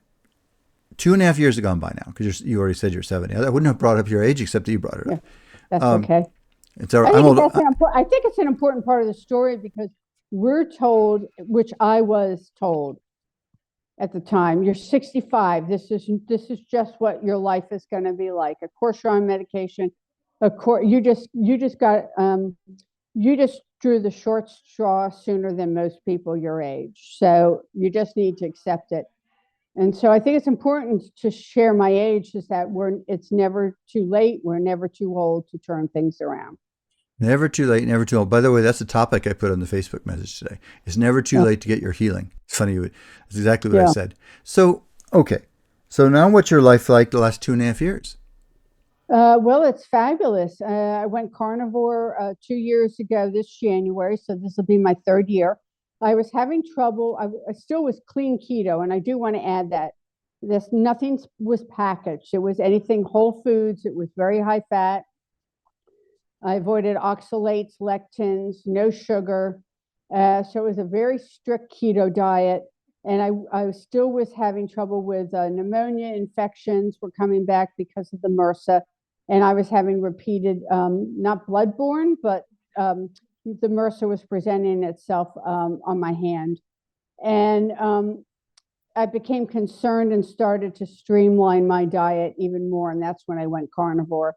S1: 2.5 years have gone by now because you already said you're 70. I wouldn't have brought up your age except that you brought it
S2: Yeah,
S1: up.
S2: that's
S1: Um,
S2: okay.
S1: it's all right.
S2: I
S1: I'm
S2: think
S1: old.
S2: that's an important. I think it's an important part of the story because we're told, which I was told at the time, you're 65. This is just what your life is going to be like. Of course, you're on medication. Of course, you just drew the short straw sooner than most people your age. So you just need to accept it. And so I think it's important to share my age is that it's never too late. We're never too old to turn things around.
S1: Never too late, never too old. By the way, that's the topic I put on the Facebook message today. It's never too
S2: Yeah.
S1: late to get your healing. It's funny. That's exactly what I
S2: Yeah.
S1: said. So, okay. So now what's your life like the last 2.5 years?
S2: Well, it's fabulous. I went carnivore 2 years ago this January, so this will be my third year. I was having trouble. I still was clean keto, and I do want to add that this nothing was packaged. It was anything whole foods. It was very high fat. I avoided oxalates, lectins, no sugar. So it was a very strict keto diet. And I still was having trouble with pneumonia infections were coming back because of the MRSA. And I was having repeated, not bloodborne, but the MRSA was presenting itself on my hand. And I became concerned and started to streamline my diet even more. And that's when I went carnivore.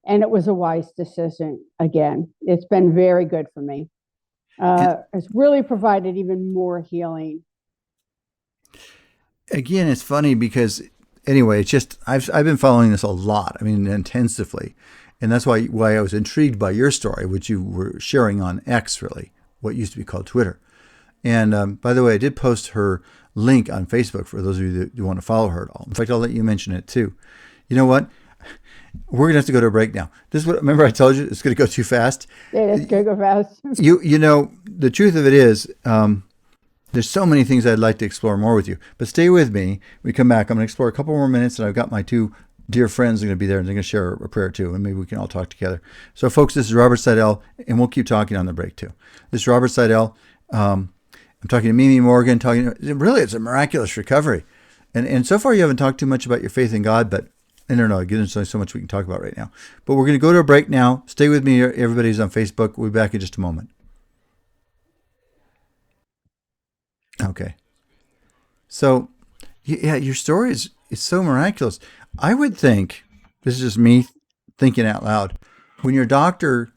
S2: And it was a wise decision again. It's been very good for me.
S1: And
S2: It's really provided even more healing.
S1: again, it's funny because anyway, it's just I've been following this a lot. I mean, intensively, and that's why I was intrigued by your story, which you were sharing on X, really, what used to be called Twitter. And by the way, I did post her link on Facebook for those of you that want to follow her at all. In fact, I'll let you mention it too. You know what? We're gonna have to go to a break now. This is what remember I told you it's gonna go too fast.
S2: Yeah, it's good, go fast.
S1: You know the truth of it is there's so many things I'd like to explore more with you. But stay with me. When we come back, I'm gonna explore a couple more minutes, and I've got my two dear friends are gonna be there, and they're gonna share a prayer too, and maybe we can all talk together. So, folks, this is Robert Sidell, and we'll keep talking on the break too. This is Robert Sidell. I'm talking to Mimi Morgan. Really, it's a miraculous recovery, and so far you haven't talked too much about your faith in God, but I don't know. There's only so much we can talk about right now. But we're going to go to a break now. Stay with me, everybody's on Facebook. We'll be back in just a moment. Okay. So, yeah, your story is so miraculous. I would think this is just me thinking out loud. When your doctor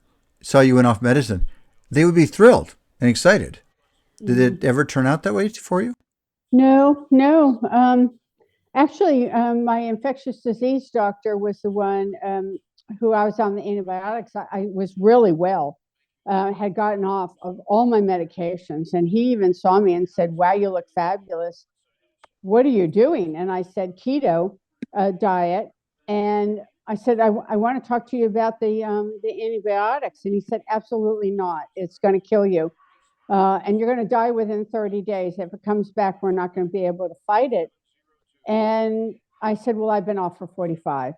S1: saw you went off medicine, they would be thrilled and excited. Did it ever turn out that way for you?
S2: No, no. Actually, my infectious disease doctor was the one who I was on the antibiotics. I was really well, had gotten off of all my medications. And he even saw me and said, "Wow, you look fabulous. What are you doing?" And I said, "Keto diet." And I said, I want to talk to you about the antibiotics. And he said, "Absolutely not. It's going to kill you. And you're going to die within 30 days. If it comes back, we're not going to be able to fight it." And I said, "Well, I've been off for 45."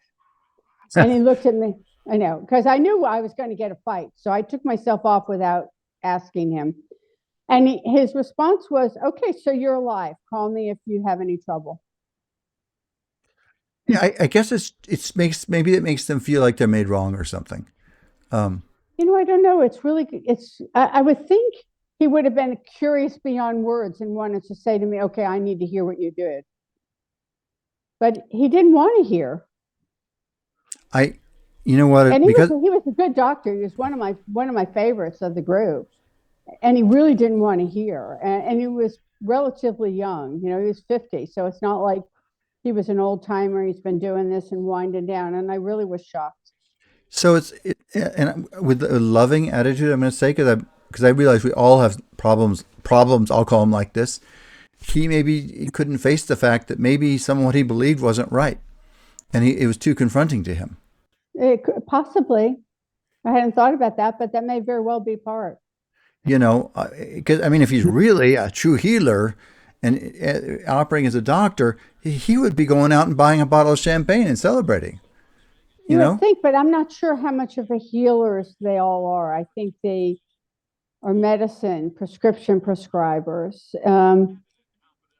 S2: And he looked at me, I know, because I knew I was going to get a fight. So I took myself off without asking him. And his response was, "Okay, so you're alive. Call me if you have any trouble."
S1: Yeah, I guess it's makes maybe it makes them feel like they're made wrong or something. Um,
S2: I don't know. It's really, I would think he would have been curious beyond words and wanted to say to me, "Okay, I need to hear what you did." But he didn't want to hear.
S1: I, you know what?
S2: And
S1: Because
S2: he was a good doctor. He was one of my favorites of the group. And he really didn't want to hear. And he was relatively young. He was 50. So it's not like he was an old timer. He's been doing this and winding down. And I really was shocked.
S1: so and with a loving attitude, I'm going to say because I realize we all have problems. I'll call them like this. He couldn't face the fact that maybe some of what he believed wasn't right, and it was too confronting to him.
S2: Possibly. I hadn't thought about that, but that may very well be part.
S1: Because I mean, if he's really a true healer and operating as a doctor, he would be going out and buying a bottle of champagne and celebrating.
S2: You
S1: you
S2: would
S1: know?
S2: think, but I'm not sure how much of a healers they all are. I think they are medicine, prescription prescribers.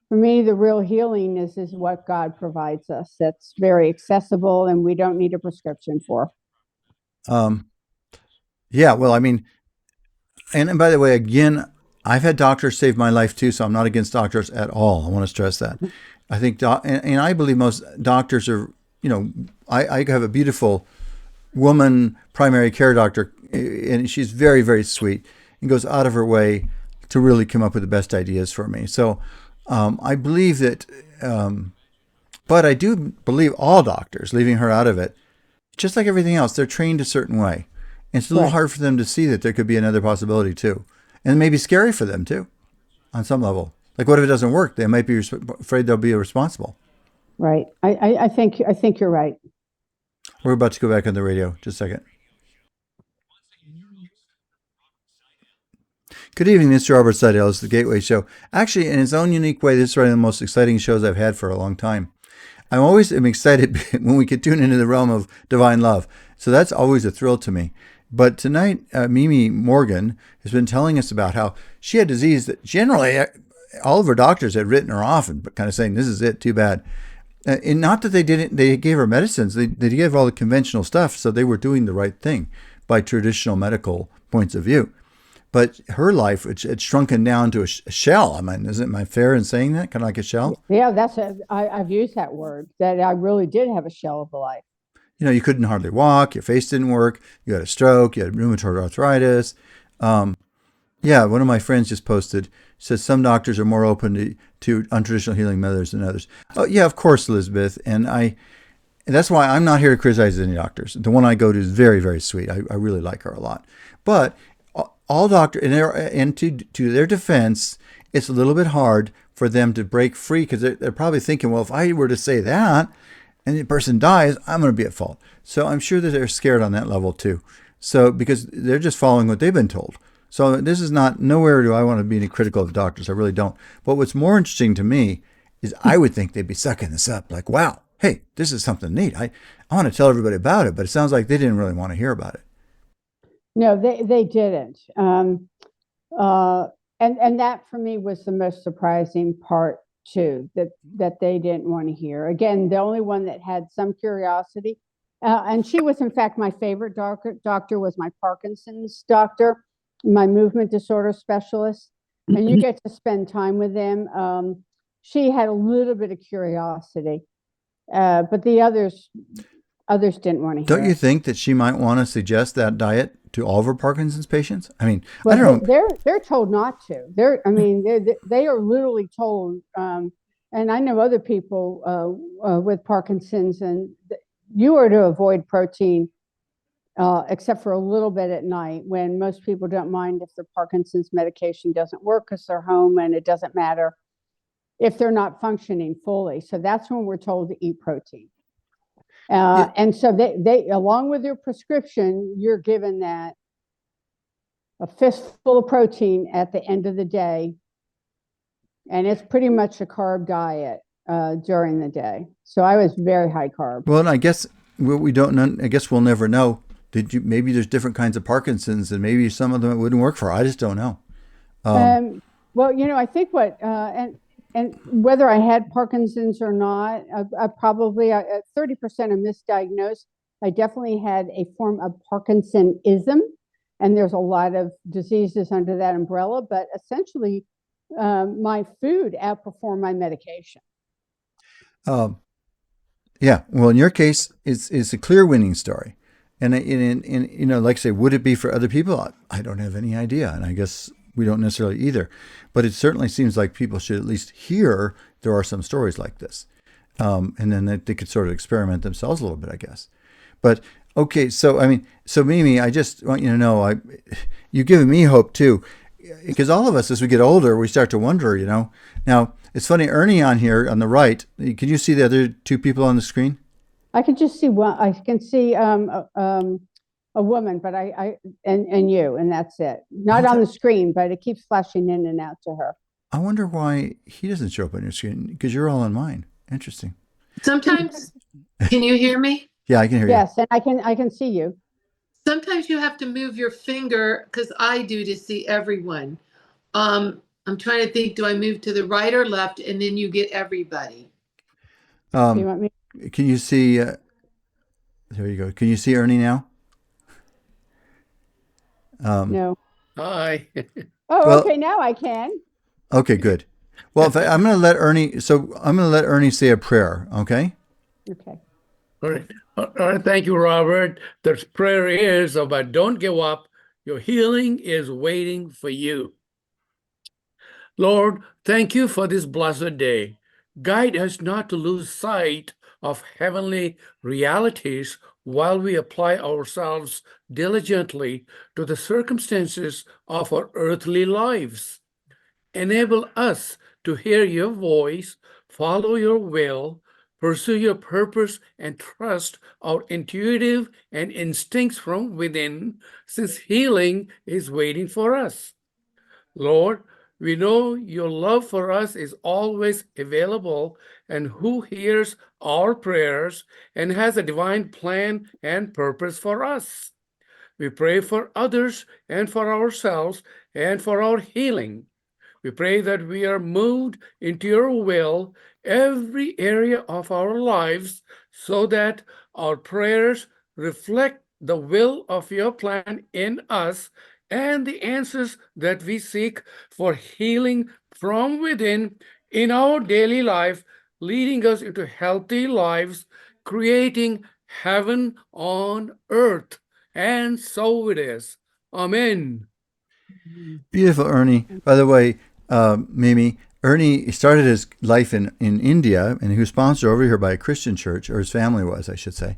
S2: For me, the real healing is what God provides us. That's very accessible, and we don't need a prescription for.
S1: Um, yeah, well, I mean, and by the way, again, I've had doctors save my life too, so I'm not against doctors at all. I want to stress that. I think, and I believe most doctors are, I have a beautiful woman primary care doctor, and she's very, very sweet and goes out of her way to really come up with the best ideas for me. So I believe that, but I do believe all doctors, leaving her out of it, just like everything else, they're trained a certain way. And it's a little
S2: Correct.
S1: hard for them to see that there could be another possibility too. And it may be scary for them too, on some level. Like, what if it doesn't work? They might be afraid they'll be irresponsible.
S2: Right. I think you're right.
S1: We're about to go back on the radio. Just a second. Good evening, Mr. Robert Sidell. It's the Gateway Show. Actually, in its own unique way, this is one of the most exciting shows I've had for a long time. I'm always excited when we can tune into the realm of divine love. So that's always a thrill to me. But tonight, Mimi Morgan has been telling us about how she had disease that generally all of her doctors had written her off and kind of saying, this is it, too bad. And not that they gave her medicines, they gave her all the conventional stuff, so they were doing the right thing by traditional medical points of view. But her life, had shrunken down to a shell. I mean, isn't I fair in saying that? Kind of like a shell?
S2: Yeah, I've used that word, that I really did have a shell of a life.
S1: You couldn't hardly walk, your face didn't work, you had a stroke, you had rheumatoid arthritis. Yeah, one of my friends just posted, says some doctors are more open to untraditional healing methods than others. Oh, yeah, of course, Elizabeth. And that's why I'm not here to criticize any doctors. The one I go to is very, very sweet. I really like her a lot. But all doctors, and to their defense, it's a little bit hard for them to break free because they're probably thinking, well, if I were to say that and the person dies, I'm going to be at fault. So I'm sure that they're scared on that level too. So because they're just following what they've been told. So this is nowhere do I want to be any critical of doctors. I really don't. But what's more interesting to me is I would think they'd be sucking this up. Like, wow, hey, this is something neat. I want to tell everybody about it, but it sounds like they didn't really want to hear about it.
S2: No, they didn't. Uh, and that for me was the most surprising part too, that they didn't want to hear. Again, the only one that had some curiosity, and she was in fact my favorite doctor was my Parkinson's doctor, my movement disorder specialist, and you get to spend time with them. She had a little bit of curiosity, but the others didn't want to
S1: Don't
S2: hear
S1: you
S2: it.
S1: think that she might want to suggest that diet to all of her Parkinson's patients? I mean, I
S2: Well,
S1: don't know.
S2: they're told not to. I mean, they are literally told. And I know other people with Parkinson's, and you are to avoid protein, except for a little bit at night, when most people don't mind if their Parkinson's medication doesn't work because they're home, and it doesn't matter if they're not functioning fully. So that's when we're told to eat protein.
S1: Yeah,
S2: And so they along with your prescription, you're given that a fistful of protein at the end of the day, and it's pretty much a carb diet during the day. So I was very high carb.
S1: well, and I guess what we don't know, I guess we'll never know. Maybe there's different kinds of Parkinson's and maybe some of them it wouldn't work for. I just don't know. Um,
S2: Well, I think and whether I had Parkinson's or not, I probably 30% of misdiagnosed. I definitely had a form of Parkinsonism, and there's a lot of diseases under that umbrella. But essentially, my food outperformed my medication.
S1: um, yeah. Well, in your case, it's a clear winning story. And like I say, would it be for other people? I don't have any idea. And I guess we don't necessarily either. But it certainly seems like people should at least hear there are some stories like this. And then they could sort of experiment themselves a little bit, I guess. But okay, so I mean, so Mimi, I just want you to know, you've given me hope too, because all of us, as we get older, we start to wonder. Now it's funny, Ernie on here on the right. Can you see the other two people on the screen?
S2: I can just see one. I can see a woman, but and you, and that's it. Not on the screen, but it keeps flashing in and out to her.
S1: I wonder why he doesn't show up on your screen because you're all on mine. Interesting.
S3: Sometimes, can you hear me?
S1: Yeah, I can hear you.
S2: Yes, and I can see you.
S3: Sometimes you have to move your finger, because I do, to see everyone. I'm trying to think, do I move to the right or left? And then you get everybody.
S2: Do you
S1: Um,
S2: want me?
S1: can you see? There you go. Can you see Ernie now? Um,
S2: No.
S4: Hi.
S2: Oh,
S1: well,
S2: okay. Now I can.
S1: okay, good. Well, I'm going to let Ernie. So I'm going to let Ernie say a prayer. Okay.
S2: Okay.
S4: All right. All right. Thank you, Robert. The prayer is about don't give up. Your healing is waiting for you. Lord, thank you for this blessed day. Guide us not to lose sight of heavenly realities while we apply ourselves diligently to the circumstances of our earthly lives. Enable us to hear your voice, follow your will, pursue your purpose, and trust our intuitive and instincts from within, since healing is waiting for us. Lord, we know your love for us is always available, and who hears our prayers and has a divine plan and purpose for us. We pray for others and for ourselves and for our healing. We pray that we are moved into your will every area of our lives so that our prayers reflect the will of your plan in us and the answers that we seek for healing from within in our daily life, leading us into healthy lives, creating heaven on earth. And so it is. Amen.
S1: Beautiful, Ernie. By the way, Mimi, Ernie started his life in India, and he was sponsored over here by a Christian church, or his family was, I should say.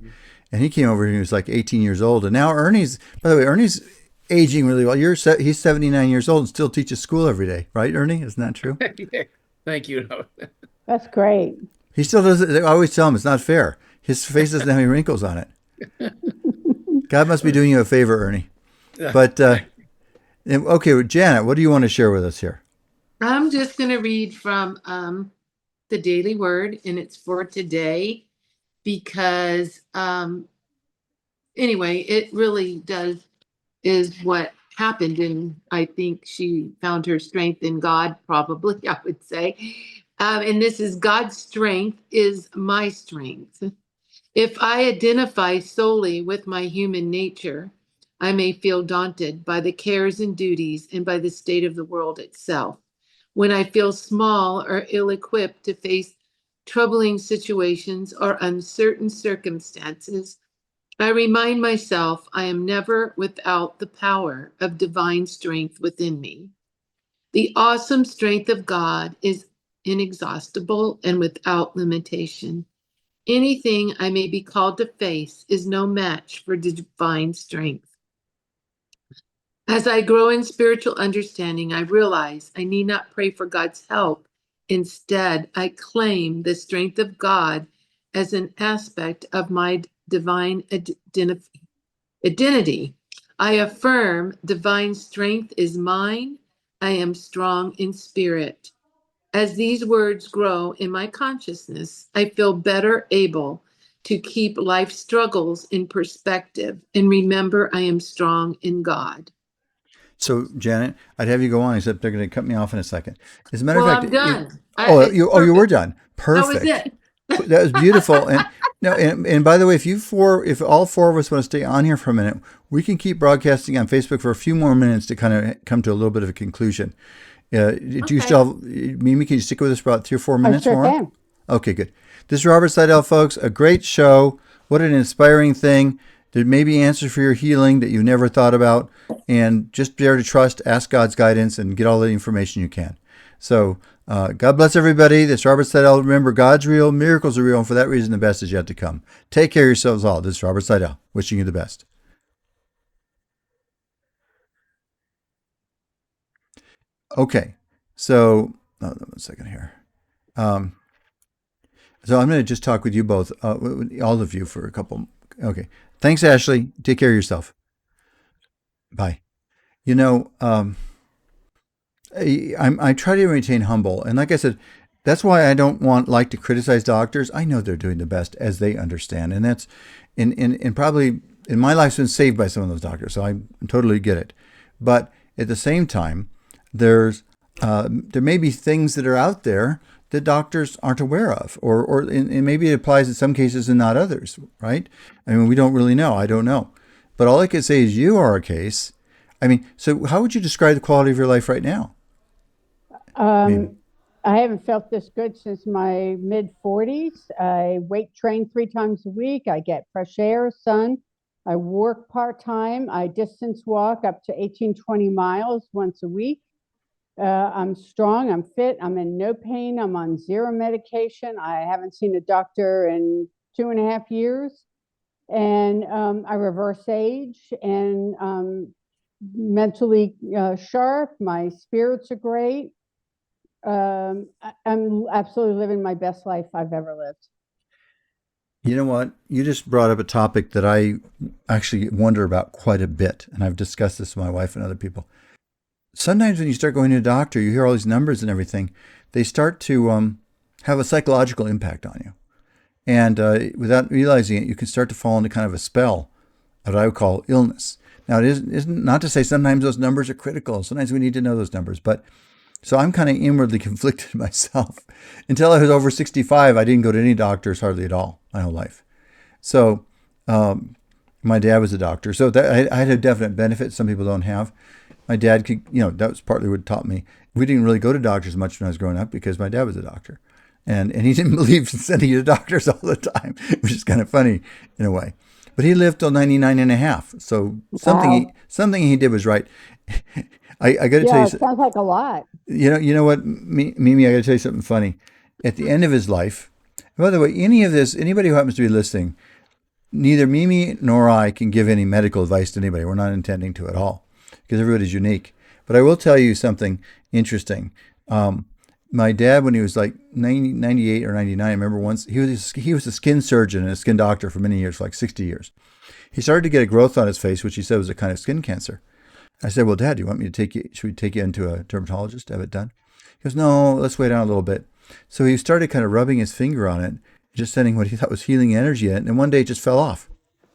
S1: And he came over here when he was like 18 years old. And now Ernie's, by the way, Ernie's aging really well. He's 79 years old and still teaches school every day, right, Ernie? Isn't that true?
S4: Thank you.
S2: That's great.
S1: He still does it. I always tell him it's not fair. His face doesn't have any wrinkles on it. God must be doing you a favor, Ernie. But okay, Janet, what do you want to share with us here?
S3: I'm just going to read from the Daily Word, and it's for today because anyway, it really does is what happened, and I think she found her strength in God, probably, I would say. And this is God's strength is my strength. If I identify solely with my human nature, I may feel daunted by the cares and duties and by the state of the world itself. When I feel small or ill equipped to face troubling situations or uncertain circumstances, I remind myself I am never without the power of divine strength within me. The awesome strength of God is inexhaustible and without limitation. Anything I may be called to face is no match for divine strength. As I grow in spiritual understanding, I realize I need not pray for God's help. Instead, I claim the strength of God as an aspect of my divine identity. I affirm divine strength is mine. I am strong in spirit. As these words grow in my consciousness, I feel better able to keep life struggles in perspective and remember I am strong in God.
S1: So, Janet, I'd have you go on, except they're going to cut me off in a second. As a matter of
S3: Well,
S1: fact,
S3: I'm done. It's
S1: you were
S3: perfect.
S1: done.
S3: That was
S1: Perfect.
S3: it.
S1: That was beautiful. And no, and by the way, if all four of us want to stay on here for a minute, we can keep broadcasting on Facebook for a few more minutes to kind of come to a little bit of a conclusion. Do you still, Mimi? Can you stick with us for about 3 or 4
S2: I
S1: minutes
S2: sure
S1: more?
S2: can.
S1: Okay, good. This is Robert Sidell, folks. A great show. What an inspiring thing. There may be answers for your healing that you've never thought about. And just dare to trust, ask God's guidance, and get all the information you can. So, God bless everybody. This is Robert Sidell. Remember, God's real, miracles are real, and for that reason, the best is yet to come. Take care of yourselves all. This is Robert Sidell, wishing you the best. Okay, so, 1 second here. So I'm going to just talk with you both, all of you, for a couple. Okay. Thanks, Ashley. Take care of yourself. Bye. You know, I try to maintain humble, and like I said, that's why I don't like to criticize doctors. I know they're doing the best as they understand, and and probably in my life's been saved by some of those doctors, so I totally get it. But at the same time, there may be things that are out there that doctors aren't aware of, and maybe it applies in some cases and not others, right? I mean, we don't really know. I don't know. But all I can say is you are a case. I mean, so how would you describe the quality of your life right now? Maybe.
S2: I haven't felt this good since my mid 40s. I weight train 3 times a week. I get fresh air, sun. I work part time. I distance walk up to 18, 20 miles once a week. I'm strong. I'm fit. I'm in no pain. I'm on zero medication. I haven't seen a doctor in 2.5 years. And I reverse age and mentally sharp. My spirits are great. I'm absolutely living my best life I've ever lived.
S1: You know what? You just brought up a topic that I actually wonder about quite a bit, and I've discussed this with my wife and other people. Sometimes when you start going to a doctor, you hear all these numbers and everything, they start to have a psychological impact on you. And without realizing it, you can start to fall into kind of a spell, what I would call illness. Now, it isn't not to say sometimes those numbers are critical. Sometimes we need to know those numbers. But so I'm kind of inwardly conflicted myself. Until I was over 65, I didn't go to any doctors hardly at all my whole life. So my dad was a doctor. So that I had a definite benefit some people don't have. My dad could, that was partly what taught me. We didn't really go to doctors much when I was growing up because my dad was a doctor. And he didn't believe in sending you to doctors all the time, which is kind of funny in a way. But he lived till 99 and a half. So
S2: Wow.
S1: something he did was right. I got to tell
S2: Yeah,
S1: you,
S2: it sounds like a lot.
S1: you know what, Mimi, I got to tell you something funny. At the end of his life, by the way, anybody who happens to be listening, neither Mimi nor I can give any medical advice to anybody. We're not intending to at all because everybody's unique. But I will tell you something interesting. My dad, when he was like 90, 98 or 99, I remember once, he was a skin surgeon and a skin doctor for many years, for like 60 years. He started to get a growth on his face, which he said was a kind of skin cancer. I said, well, Dad, do you want me to should we take you into a dermatologist to have it done? He goes, no, let's wait on a little bit. So he started kind of rubbing his finger on it, just sending what he thought was healing energy in it. And one day it just fell off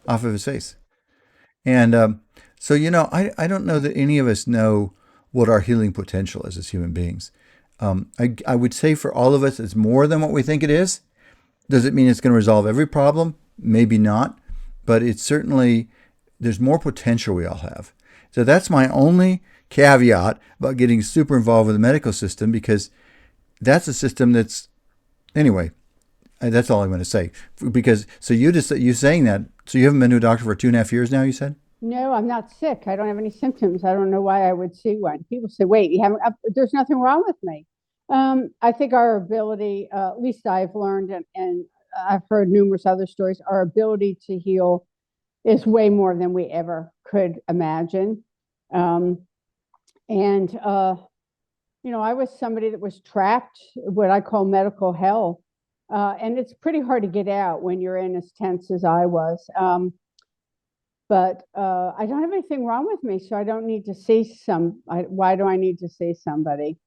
S1: of his face. And so, I don't know that any of us know what our healing potential is as human beings. I would say for all of us, it's more than what we think it is. Does it mean it's going to resolve every problem? Maybe not. But it's certainly, there's more potential we all have. So that's my only caveat about getting super involved with the medical system, because that's a system that's, anyway, that's all I'm going to say. Because, so you saying that, so you haven't been to a doctor for 2.5 years now, you said?
S2: No, I'm not sick. I don't have any symptoms. I don't know why I would see one. People say, wait, you haven't, there's nothing wrong with me. I think our ability, at least I've learned, and I've heard numerous other stories, our ability to heal is way more than we ever could imagine. Um, and, I was somebody that was trapped, what I call medical hell. And it's pretty hard to get out when you're in as tense as I was. But I don't have anything wrong with me, so I don't need to see why do I need to see somebody?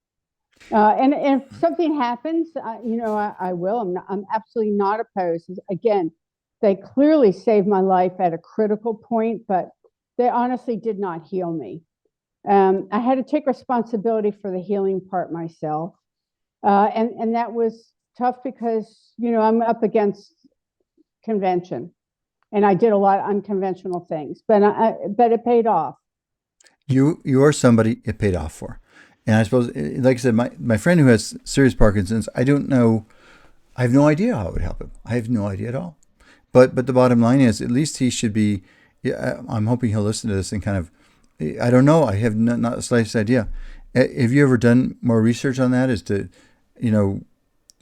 S2: And if something happens, I will. I'm absolutely not opposed. Again, they clearly saved my life at a critical point, but they honestly did not heal me. I had to take responsibility for the healing part myself, and that was tough because I'm up against convention, and I did a lot of unconventional things, but it paid off.
S1: You are somebody it paid off for. And I suppose, like I said, my friend who has serious Parkinson's, I don't know, I have no idea how it would help him. I have no idea at all. But the bottom line is, at least he should be, yeah, I'm hoping he'll listen to this and kind of, I don't know, I have not the slightest idea. Have you ever done more research on that as to,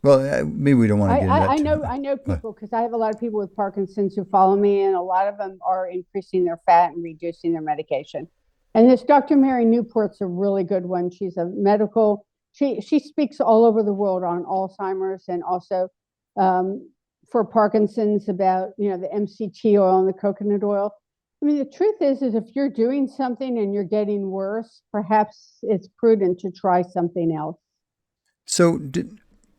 S1: well, maybe we don't want to get into that too much.
S2: I know
S1: But
S2: people because I have a lot of people with Parkinson's who follow me, and a lot of them are increasing their fat and reducing their medication. And this Dr. Mary Newport's a really good one. She's a medical. She speaks all over the world on Alzheimer's and also for Parkinson's about the MCT oil and the coconut oil. I mean, the truth is if you're doing something and you're getting worse, perhaps it's prudent to try something else.
S1: so,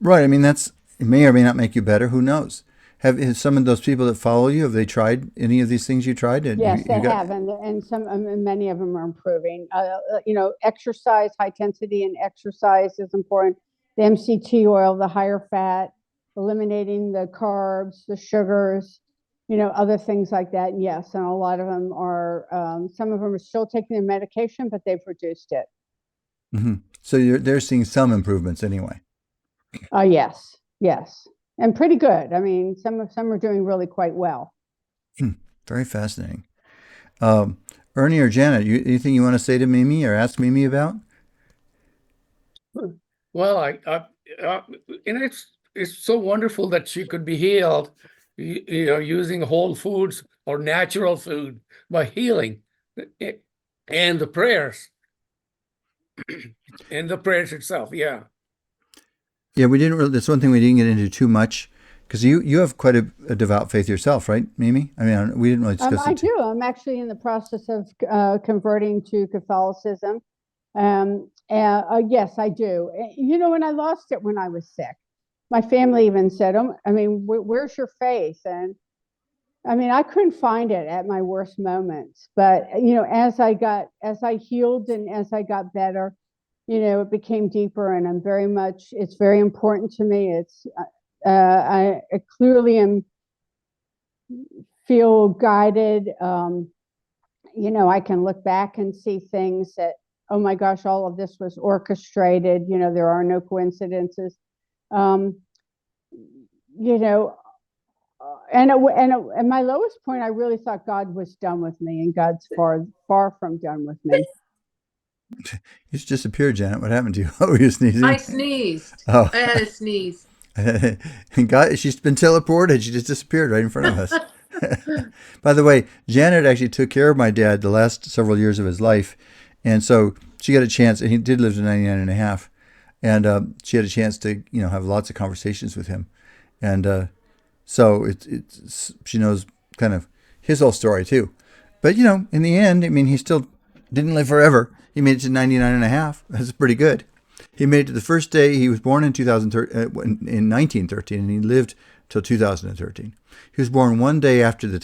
S1: right, I mean, it may or may not make you better. Who knows? Have some of those people that follow you, have they tried any of these things you tried? And
S2: Yes, they
S1: you got,
S2: have, and some and many of them are improving. Exercise, high intensity, and exercise is important. The MCT oil, the higher fat, eliminating the carbs, the sugars, other things like that. And yes, and a lot of them are. Some of them are still taking their medication, but they've reduced it.
S1: so they're seeing some improvements anyway.
S2: Yes, yes, and pretty good. I mean, some are doing really quite well.
S1: Very fascinating. Um, Ernie or Janet, anything you want to say to Mimi or ask Mimi about?
S4: Well, uh, and it's so wonderful that she could be healed, using whole foods or natural food by healing, eh, and the prayers, and the prayers itself. Yeah.
S1: Yeah, we didn't really. That's one thing we didn't get into too much because you have quite a devout faith yourself, right, Mimi? I mean, we didn't really discuss
S2: I
S1: it.
S2: do. I'm actually in the process of converting to Catholicism. Yes, I do. And I lost it when I was sick. My family even said, "Oh, I mean, where's your faith?" And I mean, I couldn't find it at my worst moments. But as I healed and as I got better, it became deeper. And it's very important to me. I clearly feel guided. I can look back and see things that, oh my gosh, all of this was orchestrated. There are no coincidences. Um, you know, and my lowest point, I really thought God was done with me, and God's far from done with me.
S1: You just disappeared, Janet. What happened to you? Oh, you're sneezing.
S3: I sneezed.
S1: Oh,
S3: I had a sneeze.
S1: God, she's been teleported. She just disappeared right in front of us. By the way, Janet actually took care of my dad the last several years of his life. And so she got a chance, and he did live to 99 and a half. And she had a chance to, have lots of conversations with him. And so she knows kind of his whole story too. But, in the end, I mean, he still didn't live forever. He made it to 99 and a half. That's pretty good. He made it to the first day. He was born in in 1913, and he lived till 2013. He was born one year after the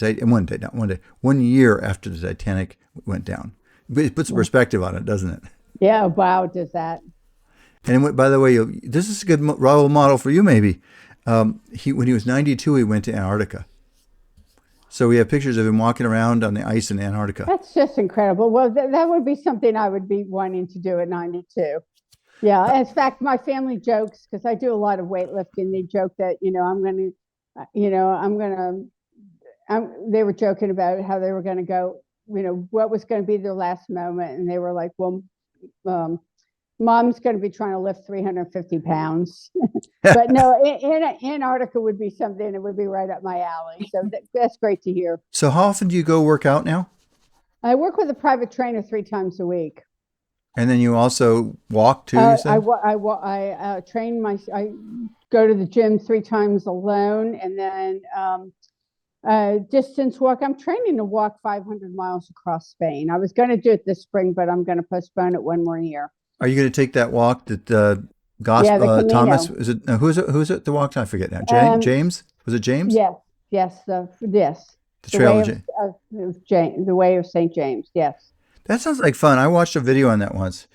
S1: Titanic went down. But it puts perspective on it, doesn't it?
S2: Yeah, wow, does that.
S1: And by the way, this is a good role model for you, maybe. When he was 92, he went to Antarctica. So we have pictures of him walking around on the ice in Antarctica.
S2: That's just incredible. Well, that would be something I would be wanting to do at 92. Yeah, in fact, my family jokes, because I do a lot of weightlifting. They joke that they were joking about how they were going to go. What was going to be their last moment, and they were like, "Well, Mom's going to be trying to lift 350 pounds." But no, Antarctica would be something that would be right up my alley. So that's great to hear.
S1: So how often do you go work out now?
S2: I work with a private trainer 3 times a week.
S1: And then you also walk too, you said?
S2: I train I go to the gym 3 times alone, and then distance walk. I'm training to walk 500 miles across Spain. I was going to do it this spring, but I'm going to postpone it one more year.
S1: Are you going to take that walk that
S2: the
S1: Thomas? Is it who's it? The walk? I forget now. James? Was it James?
S2: Yes.
S1: The Trail
S2: the way of St. James. Yes.
S1: That sounds like fun. I watched a video on that once.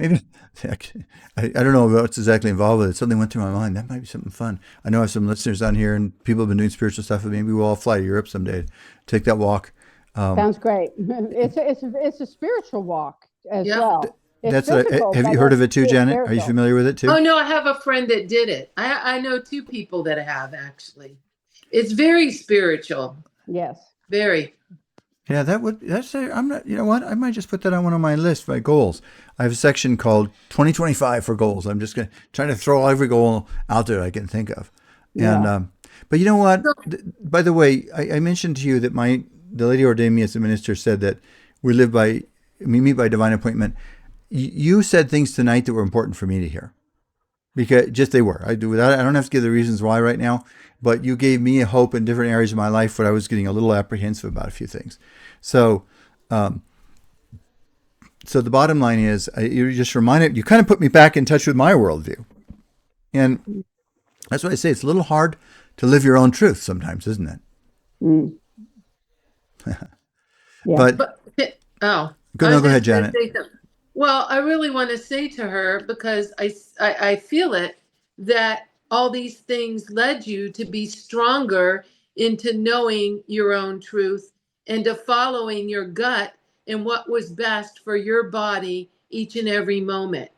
S1: Maybe I don't know what's exactly involved with it. Something went through my mind. That might be something fun. I know I have some listeners on here, and people have been doing spiritual stuff. But maybe we'll all fly to Europe someday. Take that walk.
S2: Sounds great. It's a spiritual walk as well.
S1: Have you heard of it too, Janet? Are you familiar with it too?
S3: Oh no, I have a friend that did it. I know 2 people that have actually. It's very spiritual.
S2: Yes.
S3: Very.
S1: Yeah, I'm not, you know what? I might just put that on one of my lists, my goals. I have a section called 2025 for goals. I'm just trying to throw every goal out there I can think of.
S2: Yeah.
S1: And, but you know what? By the way, I mentioned to you that the lady ordained me as a minister said that we meet by divine appointment. You said things tonight that were important for me to hear. Because just they were. I don't have to give the reasons why right now, but you gave me a hope in different areas of my life where I was getting a little apprehensive about a few things. So, so the bottom line is, you just reminded, you kind of put me back in touch with my worldview, and that's what I say. It's a little hard to live your own truth sometimes, isn't it?
S2: Mm. Yeah.
S1: But
S3: But oh,
S1: go
S3: I
S1: no,
S3: was
S1: go ahead,
S3: just going to
S1: Janet.
S3: say something. Well, I really want to say to her, because I feel it, that all these things led you to be stronger into knowing your own truth and to following your gut and what was best for your body each and every moment.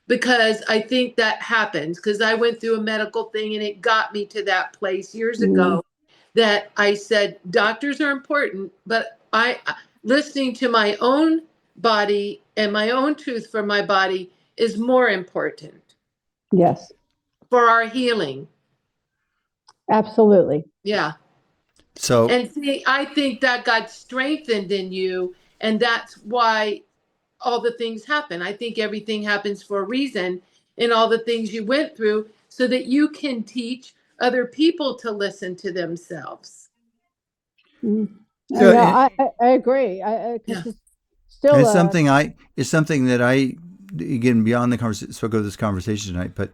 S3: Because I think that happens, because I went through a medical thing and it got me to that place years
S2: Mm.
S3: ago that I said doctors are important, but I listening to my own body and my own truth for my body is more important
S2: Yes,
S3: for our healing.
S2: absolutely.
S3: Yeah.
S1: So
S3: And see, I think that got strengthened in you, and that's why all the things happen. I think everything happens for a reason, and all the things you went through so that you can teach other people to listen to themselves.
S2: Mm.
S1: yeah,
S2: No, I agree.
S3: Yeah.
S2: Because it's
S1: and
S2: still
S1: it's something that I, again, beyond the conversation, spoke of this conversation tonight, but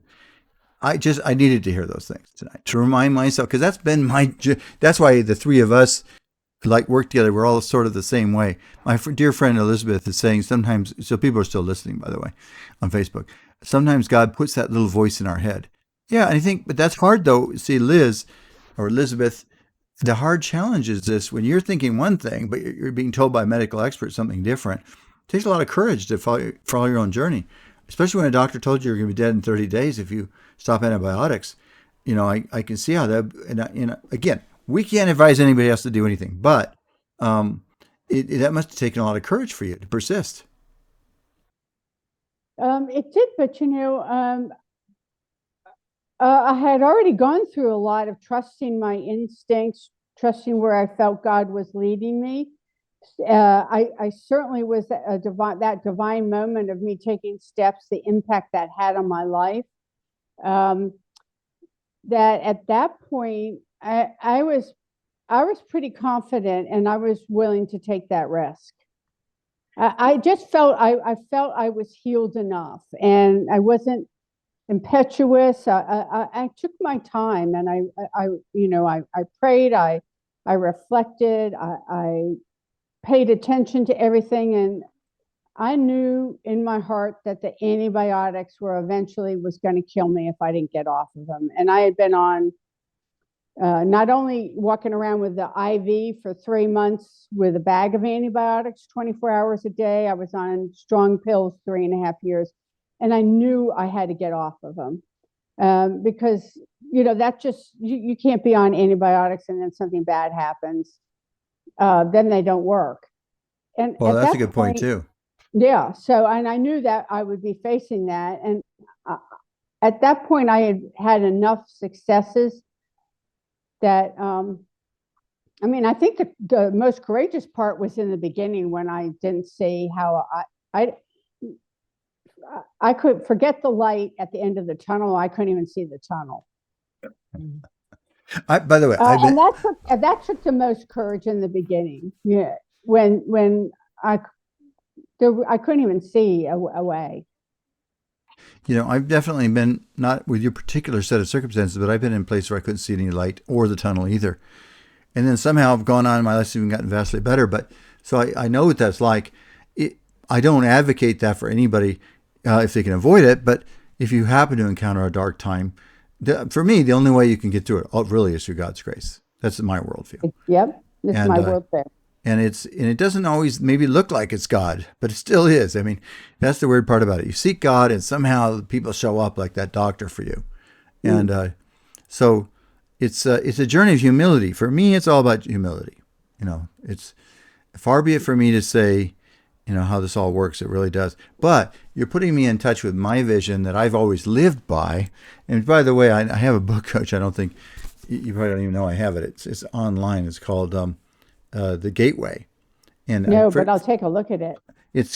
S1: I needed to hear those things tonight to remind myself, because that's why the three of us like work together. We're all sort of the same way. My dear friend Elizabeth is saying sometimes, so people are still listening, by the way, on Facebook. Sometimes God puts that little voice in our head. Yeah, and I think, but that's hard though. See, Liz or Elizabeth, the hard challenge is this: when you're thinking one thing, but you're being told by medical experts something different. It takes a lot of courage to follow your own journey, especially when a doctor told you you're going to be dead in 30 days if you stop antibiotics. I can see how that, and again, we can't advise anybody else to do anything, but that must have taken a lot of courage for you to persist.
S2: it did, but I had already gone through a lot of trusting my instincts, trusting where I felt God was leading me. I certainly was that divine moment of me taking steps, the impact that had on my life. That at that point, I was pretty confident, and I was willing to take that risk. I just felt I felt I was healed enough, and I wasn't impetuous. I took my time, and I prayed, I reflected, I paid attention to everything, and I knew in my heart that the antibiotics were eventually was going to kill me if I didn't get off of them. And I had been on not only walking around with the IV for 3 months with a bag of antibiotics 24 hours a day, I was on strong pills 3.5 years. And I knew I had to get off of them because, that just, you can't be on antibiotics and then something bad happens. Then they don't work. And
S1: Well,
S2: at
S1: that's a
S2: that
S1: good point too.
S2: yeah. So, and I knew that I would be facing that. And at that point, I had had enough successes that, I think the most courageous part was in the beginning when I didn't see how I could forget the light at the end of the tunnel. I couldn't even see the tunnel.
S1: By the way,
S2: And that took the most courage in the beginning. Yeah. When I couldn't even see a way.
S1: I've definitely been, not with your particular set of circumstances, but I've been in places where I couldn't see any light or the tunnel either. And then somehow I've gone on in my life and gotten vastly better. But so I know what that's like. I don't advocate that for anybody if they can avoid it. But if you happen to encounter a dark time, for me, the only way you can get through it really is through God's grace. That's my worldview.
S2: Yep. This is my worldview.
S1: And it doesn't always maybe look like it's God, but it still is. I mean, that's the weird part about it. You seek God, and somehow people show up like that doctor for you. And so it's a journey of humility. For me, it's all about humility. It's far be it for me to say, how this all works. It really does. But you're putting me in touch with my vision that I've always lived by. And by the way, I have a book, Coach. I don't think you probably don't even know I have it. It's online. It's called The Gateway. And
S2: but I'll take a look at it.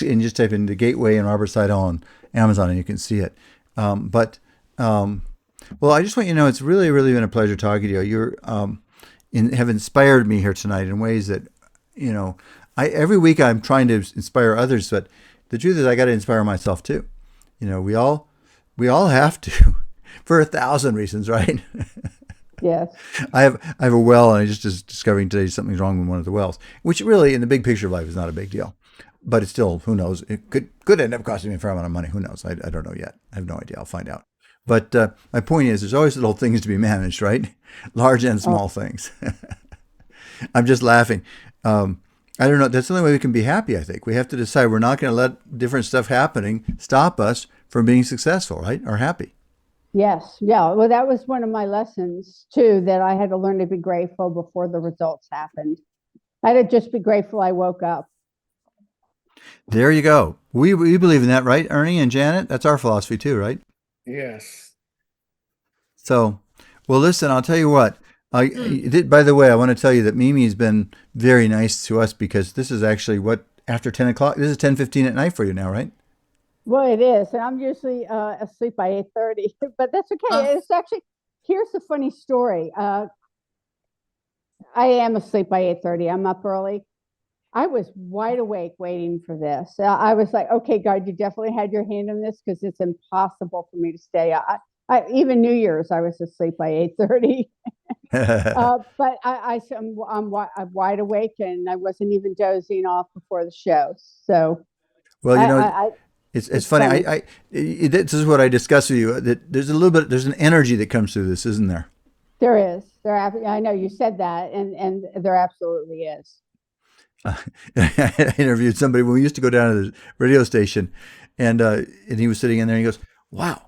S1: And just type in The Gateway and Robert Sidell on Amazon, and you can see it. Well, I just want you to know it's really, really been a pleasure talking to you. You're have inspired me here tonight in ways that, every week I'm trying to inspire others, but the truth is I got to inspire myself too. We all have to for 1,000 reasons, right?
S2: Yes.
S1: I have a well, and I just is discovering today something's wrong with one of the wells, which really, in the big picture of life, is not a big deal. But it's still, who knows? It could end up costing me a fair amount of money. Who knows? I don't know yet. I have no idea. I'll find out. But my point is, there's always little things to be managed, right? Large and
S2: Oh,
S1: small things. I'm just laughing. I don't know. That's the only way we can be happy, I think. We have to decide we're not going to let different stuff happening stop us from being successful, right? Or happy.
S2: yes. Yeah. Well, that was one of my lessons too, that I had to learn to be grateful before the results happened. I had to just be grateful I woke up.
S1: There you go. We believe in that, right, Ernie and Janet? That's our philosophy too, right?
S4: Yes.
S1: So, well, listen, I'll tell you what.
S3: Mm.
S1: By the way, I want to tell you that Mimi's been very nice to us because this is actually what after 10 o'clock. This is 10:15 at night for you now, right?
S2: Well, it is, and I'm usually asleep by 8:30, but that's
S3: Uh,
S2: okay. It's actually, here's the funny story. I am asleep by 8:30. I'm up early. I was wide awake waiting for this. I was like, okay, God, you definitely had your hand in this because it's impossible for me to stay. Even New Year's, I was asleep by 8:30. But I'm wide awake, and I wasn't even dozing off before the show. So
S1: Well,
S2: I
S1: it's
S2: it's
S1: funny.
S2: funny.
S1: This is what I discussed with you. That there's an energy that comes through this, isn't there?
S2: There is. I know you said that, and there absolutely is.
S1: I interviewed somebody when we used to go down to the radio station, and he was sitting in there, and he goes, "Wow,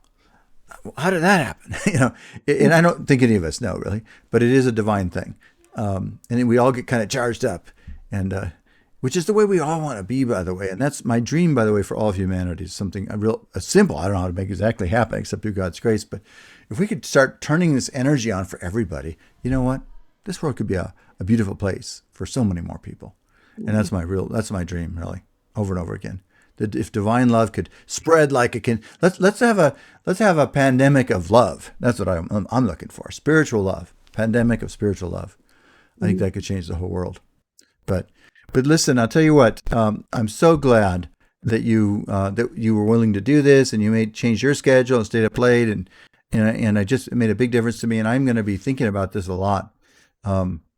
S1: how did that happen?" And I don't think any of us know really, but it is a divine thing, and then we all get kind of charged up, and which is the way we all want to be, by the way. And that's my dream, by the way, for all of humanity. Is something a simple. I don't know how to make it exactly happen, except through God's grace. But if we could start turning this energy on for everybody, you know what? This world could be a beautiful place for so many more people. And that's my dream, really, over and over again. That if divine love could spread like it can, let's have a pandemic of love. That's what I'm looking for. Spiritual love, pandemic of spiritual love. I think that could change the whole world. But listen, I'll tell you what. I'm so glad that you were willing to do this, and you change your schedule and stayed up late, and I just it made a big difference to me. And I'm going to be thinking about this a lot.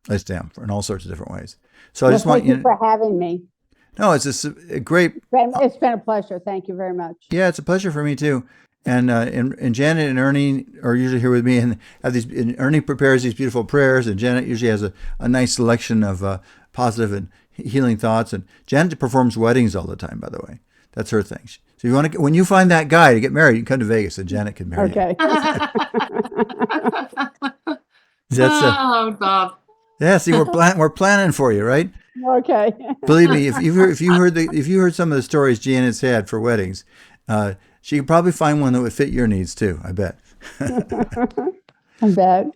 S1: This damn in all sorts of different ways. So I
S2: Well,
S1: just want
S2: thank
S1: you
S2: you
S1: to
S2: for having me.
S1: no, it's just a great.
S2: It's been a pleasure. Thank you very much.
S1: Yeah, it's a pleasure for me too. And Janet and Ernie are usually here with me, and have these. And Ernie prepares these beautiful prayers, and Janet usually has a nice selection of positive and healing thoughts. And Janet performs weddings all the time, by the way. That's her thing. So if you want to, when you find that guy to get married, you can come to Vegas, and Janet can marry you.
S2: Okay.
S1: That's
S3: oh, Bob.
S1: yeah. See, we're planning for you, right?
S2: Okay.
S1: Believe me, if you heard some of the stories Janet's had for weddings, she could probably find one that would fit your needs too. I bet.
S2: I bet.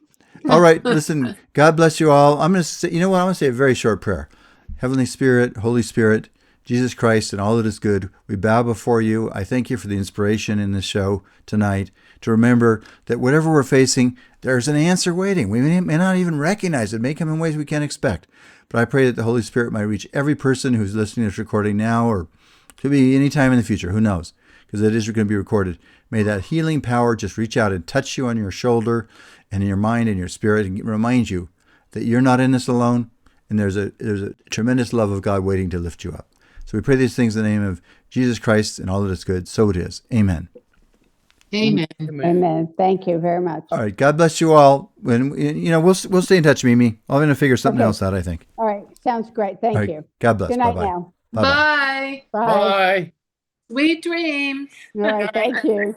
S1: All right, listen. God bless you all. I'm going to say, you know what? I'm going to say a very short prayer. Heavenly Spirit, Holy Spirit, Jesus Christ, and all that is good, we bow before you. I thank you for the inspiration in this show tonight to remember that whatever we're facing, there's an answer waiting. We may not even recognize it. It may come in ways we can't expect. But I pray that the Holy Spirit might reach every person who's listening to this recording now, or could be any time in the future. Who knows? Because it is going to be recorded. May that healing power just reach out and touch you on your shoulder and in your mind and your spirit, and remind you that you're not in this alone, and there's a tremendous love of God waiting to lift you up. So we pray these things in the name of Jesus Christ and all that is good. So it is. Amen.
S3: Amen.
S2: Amen. Thank you very much.
S1: All right. God bless you all. When we'll stay in touch, Mimi. I'm going to figure something
S2: Okay.
S1: else out, I think.
S2: All right. Sounds great. Thank
S1: All right.
S2: you.
S1: God bless.
S2: Good night
S1: Bye-bye.
S2: now.
S1: Bye-bye.
S3: Bye.
S2: Bye.
S4: Bye.
S3: Sweet dreams.
S2: All right. Thank you.